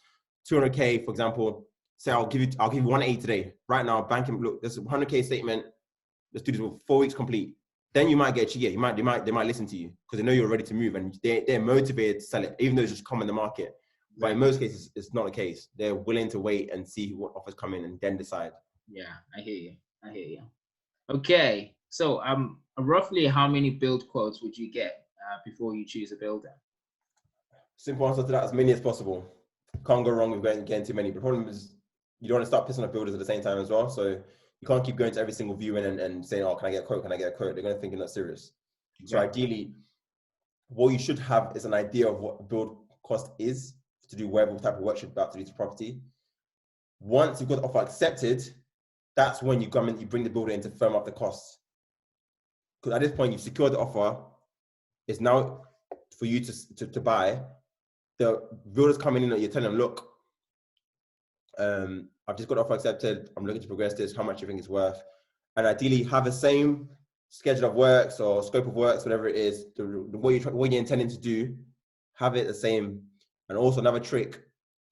200K, for example. Say I'll give you 180 today. Right now, banking, look, there's a 100K statement. Let's do this with 4 weeks complete. Then you might get cheeky. They might listen to you because they know you're ready to move and they're motivated to sell it, even though it's just come in the market. But in most cases, it's not the case. They're willing to wait and see what offers come in and then decide. Yeah, I hear you. Okay, so roughly how many build quotes would you get before you choose a builder? Simple answer to that: as many as possible. Can't go wrong with getting too many. The problem is you don't want to start pissing off builders at the same time as well. So you can't keep going to every single viewing and saying, "Oh, can I get a quote? Can I get a quote?" They're going to think you're not serious. So ideally, what you should have is an idea of what the build cost is to do whatever type of work you're about to do to property. Once you've got the offer accepted, that's when you come in, you bring the builder in to firm up the costs. Because at this point, you've secured the offer. It's now for you to buy. The builders coming in and you're telling them, look, I've just got the offer accepted. I'm looking to progress this. How much do you think it's worth? And ideally have the same schedule of works or scope of works, whatever it is, what you're intending to do, have it the same. And also another trick,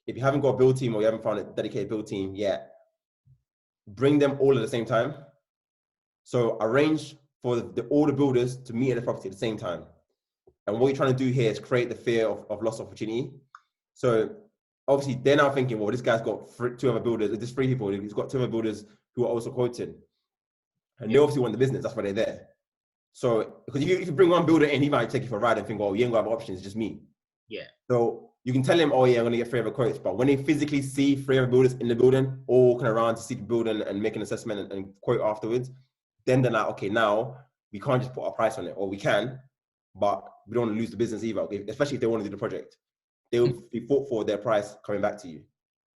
if you haven't got a build team or you haven't found a dedicated build team yet, bring them all at the same time. So arrange for all the builders to meet at the property at the same time. And what you're trying to do here is create the fear of lost opportunity. So obviously they're now thinking, well, this guy's got 2 other builders, there's 3 people, he's got 2 other builders who are also quoting. And they obviously want the business, that's why they're there. So, because if you bring one builder in, he might take you for a ride and think, well, you ain't got other options, it's just me. Yeah. So you can tell him, oh yeah, I'm gonna get 3 other quotes. But when they physically see 3 other builders in the building, all walking around to see the building and make an assessment and quote afterwards, then they're like, okay, now we can't just put our price on it, or we can, but we don't want to lose the business either, especially if they want to do the project. They will be fought for their price coming back to you.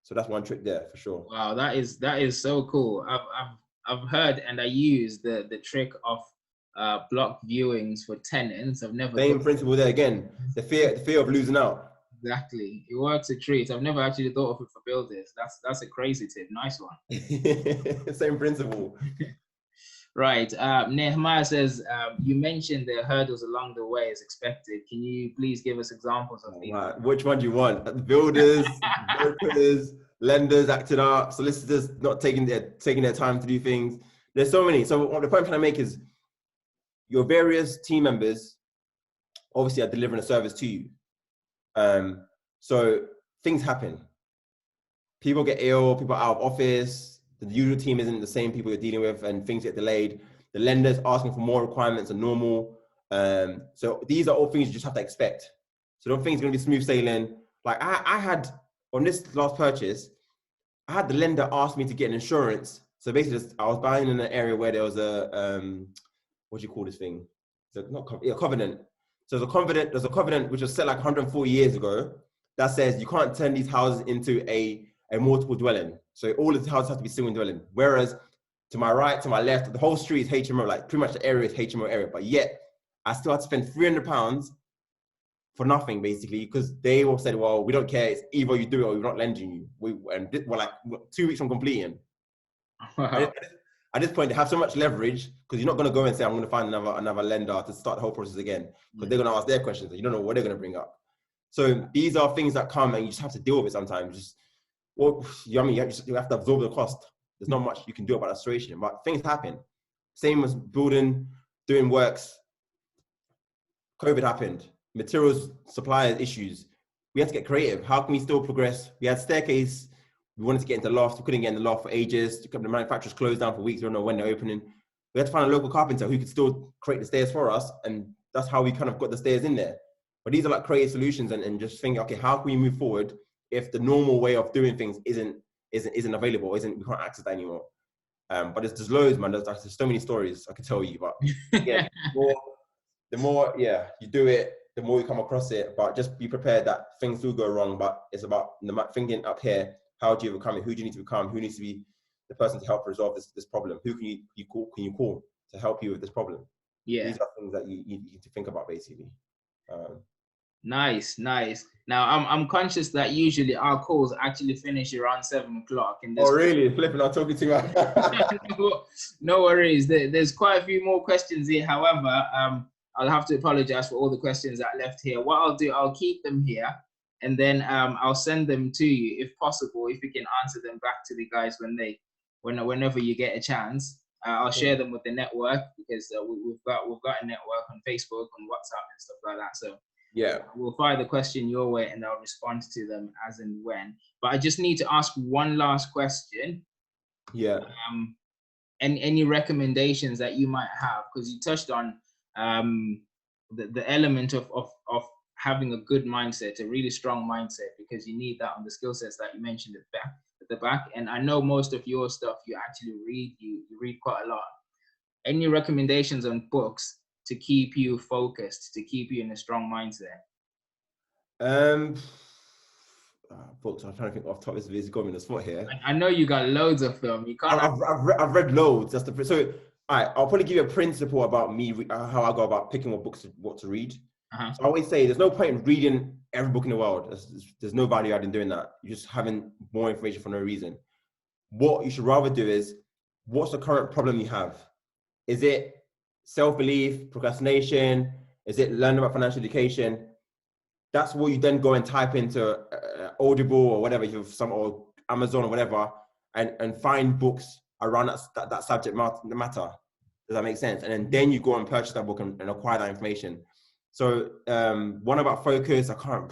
So that's one trick there for sure. Wow, that is so cool. I've heard and I use the trick of block viewings for tenants. I've never Same principle there again. The fear of losing out. Exactly, it works a treat. I've never actually thought of it for builders. That's a crazy tip. Nice one. Same principle. Right. Nehemiah says, you mentioned the hurdles along the way as expected. Can you please give us examples of these? Right. Which one do you want? Builders, brokers, lenders acting up, solicitors not taking their time to do things. There's so many. So what the point I'm trying to make is your various team members obviously are delivering a service to you. So things happen. People get ill, people are out of office, the usual team isn't the same people you're dealing with and things get delayed. The lender's asking for more requirements than normal. So these are all things you just have to expect. So don't think it's gonna be smooth sailing. Like I had, on this last purchase, I had the lender ask me to get an insurance. So basically I was buying in an area where there was a, what do you call this thing? So covenant. So there's a covenant which was set like 140 years ago that says you can't turn these houses into a multiple dwelling. So all of the houses have to be single dwelling. Whereas to my right, to my left, the whole street is HMO, like pretty much the area is HMO area. But yet I still had to spend £300 for nothing basically, because they all said, well, we don't care. It's either you do it or we're not lending you. We're like 2 weeks from completing. Wow. At this point, they have so much leverage because you're not going to go and say, I'm going to find another lender to start the whole process again, because they're going to ask their questions and you don't know what they're going to bring up. So these are things that come and you just have to deal with it sometimes. You have to absorb the cost. There's not much you can do about that situation, but things happen. Same as building, doing works. COVID happened. Materials, suppliers, issues. We had to get creative. How can we still progress? We had staircase. We wanted to get into the loft. We couldn't get in the loft for ages. The manufacturers closed down for weeks. We don't know when they're opening. We had to find a local carpenter who could still create the stairs for us. And that's how we kind of got the stairs in there. But these are like creative solutions and just think, okay, how can we move forward if the normal way of doing things isn't available, we can't access that anymore. But there's loads, man. There's so many stories I could tell you. But yeah, the more you do it, the more you come across it. But just be prepared that things do go wrong. But it's about thinking up here. How do you overcome it? Who do you need to become? Who needs to be the person to help resolve this problem? Who can you call to help you with this problem? Yeah. These are things that you need to think about, basically. Nice. Now I'm conscious that usually our calls actually finish around 7 o'clock. And Oh, really? Flipping, I'm talking too much. No worries. There's quite a few more questions here. However, I'll have to apologize for all the questions that left here. What I'll do, I'll keep them here, and then I'll send them to you if possible. If you can answer them back to the guys whenever you get a chance. I'll share them with the network, because we've got a network on Facebook, on WhatsApp, and stuff like that. So yeah, we'll fire the question your way, and I'll respond to them as and when. But I just need to ask one last question. Yeah. And any recommendations that you might have, because you touched on the element of having a good mindset, a really strong mindset, because you need that on the skill sets that you mentioned at the back. And I know most of your stuff you actually read, you read quite a lot. Any recommendations on books to keep you focused, to keep you in a strong mindset? Books, I'm trying to think off the top of this, got me in the spot here. I know you got loads of them. You can't. I've read loads. That's the so. All right, I'll probably give you a principle about me, how I go about picking what to read. So I always say there's no point in reading every book in the world. There's no value add in doing that. You're just having more information for no reason. What you should rather do is, what's the current problem you have? Is it self-belief, procrastination? Is it learning about financial education? That's what you then go and type into Audible or whatever, or Amazon or whatever, and find books around that subject matter. Does that make sense? And then you go and purchase that book and acquire that information. So one about focus, I can't.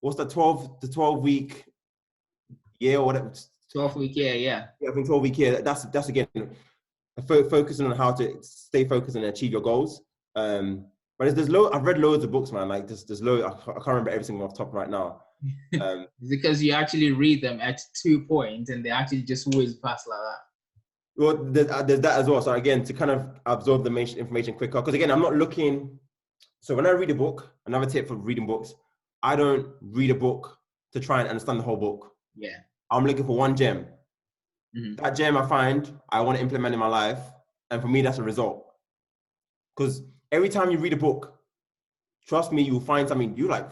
What's the 12-week year or whatever? 12-week year, yeah. Yeah, I think 12-week year. That's again focusing on how to stay focused and achieve your goals. But I've read loads of books, man. Like there's loads. I can't remember every single off the top right now. Because you actually read them at 2 points and they actually just whiz past like that. Well, there's that as well. So again, to kind of absorb the information quicker. Because again, I'm not looking. So when I read a book, another tip for reading books, I don't read a book to try and understand the whole book. Yeah. I'm looking for one gem. That gem I find, I want to implement in my life. And for me, that's a result. Because every time you read a book, trust me, you'll find something you like,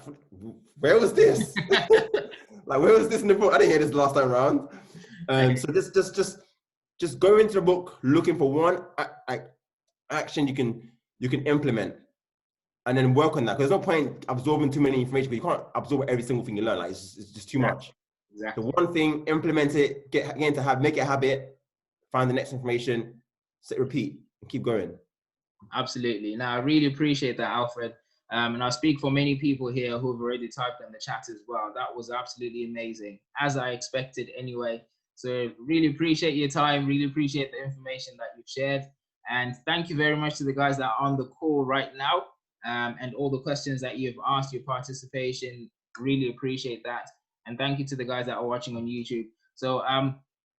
where was this? Like, where was this in the book? I didn't hear this last time around. So just go into the book looking for one action you can implement, and then work on that. Because there's no point absorbing too many information, but you can't absorb every single thing you learn. Like it's just too much. Exactly. The one thing, implement it, make it a habit, find the next information, repeat, and keep going. Absolutely. Now, I really appreciate that, Alfred. And I'll speak for many people here who have already typed in the chat as well. That was absolutely amazing, as I expected anyway. So really appreciate your time, really appreciate the information that you've shared. And thank you very much to the guys that are on the call right now, and all the questions that you've asked, your participation, really appreciate that. And thank you to the guys that are watching on YouTube. So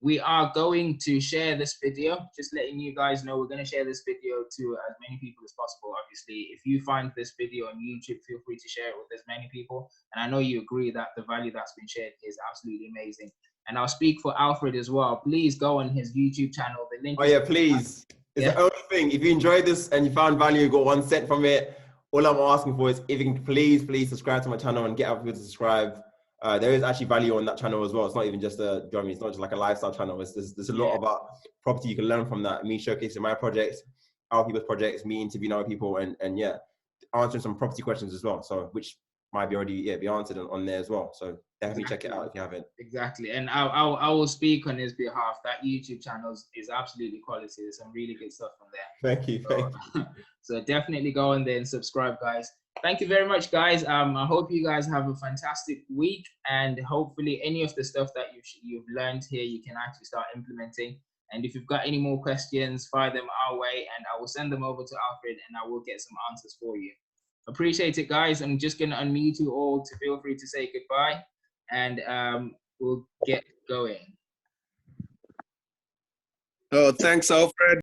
we are going to share this video, just letting you guys know we're going to share this video to as many people as possible. Obviously, if you find this video on YouTube, feel free to share it with as many people. And I know you agree that the value that's been shared is absolutely amazing. And I'll speak for Alfred as well. Please go on his YouTube channel. The link. Oh yeah, please. It's the only thing. If you enjoyed this and you found value, you got 1 cent from it, all I'm asking for is if you can please subscribe to my channel and get other people to subscribe. There is actually value on that channel as well. It's not even just it's not just like a lifestyle channel. There's a lot about property you can learn from that. Me showcasing my projects, other people's projects, me interviewing other people, and answering some property questions as well. So which might be already be answered on there as well. So definitely check it out if you haven't. Exactly, and I will speak on his behalf. That YouTube channel is absolutely quality. There's some really good stuff from there. Thank you. So definitely go on there and subscribe, guys. Thank you very much, guys. I hope you guys have a fantastic week, and hopefully any of the stuff that you've learned here, you can actually start implementing. And if you've got any more questions, fire them our way, and I will send them over to Alfred, and I will get some answers for you. Appreciate it, guys. I'm just going to unmute you all to feel free to say goodbye, and we'll get going. Oh, thanks, Alfred.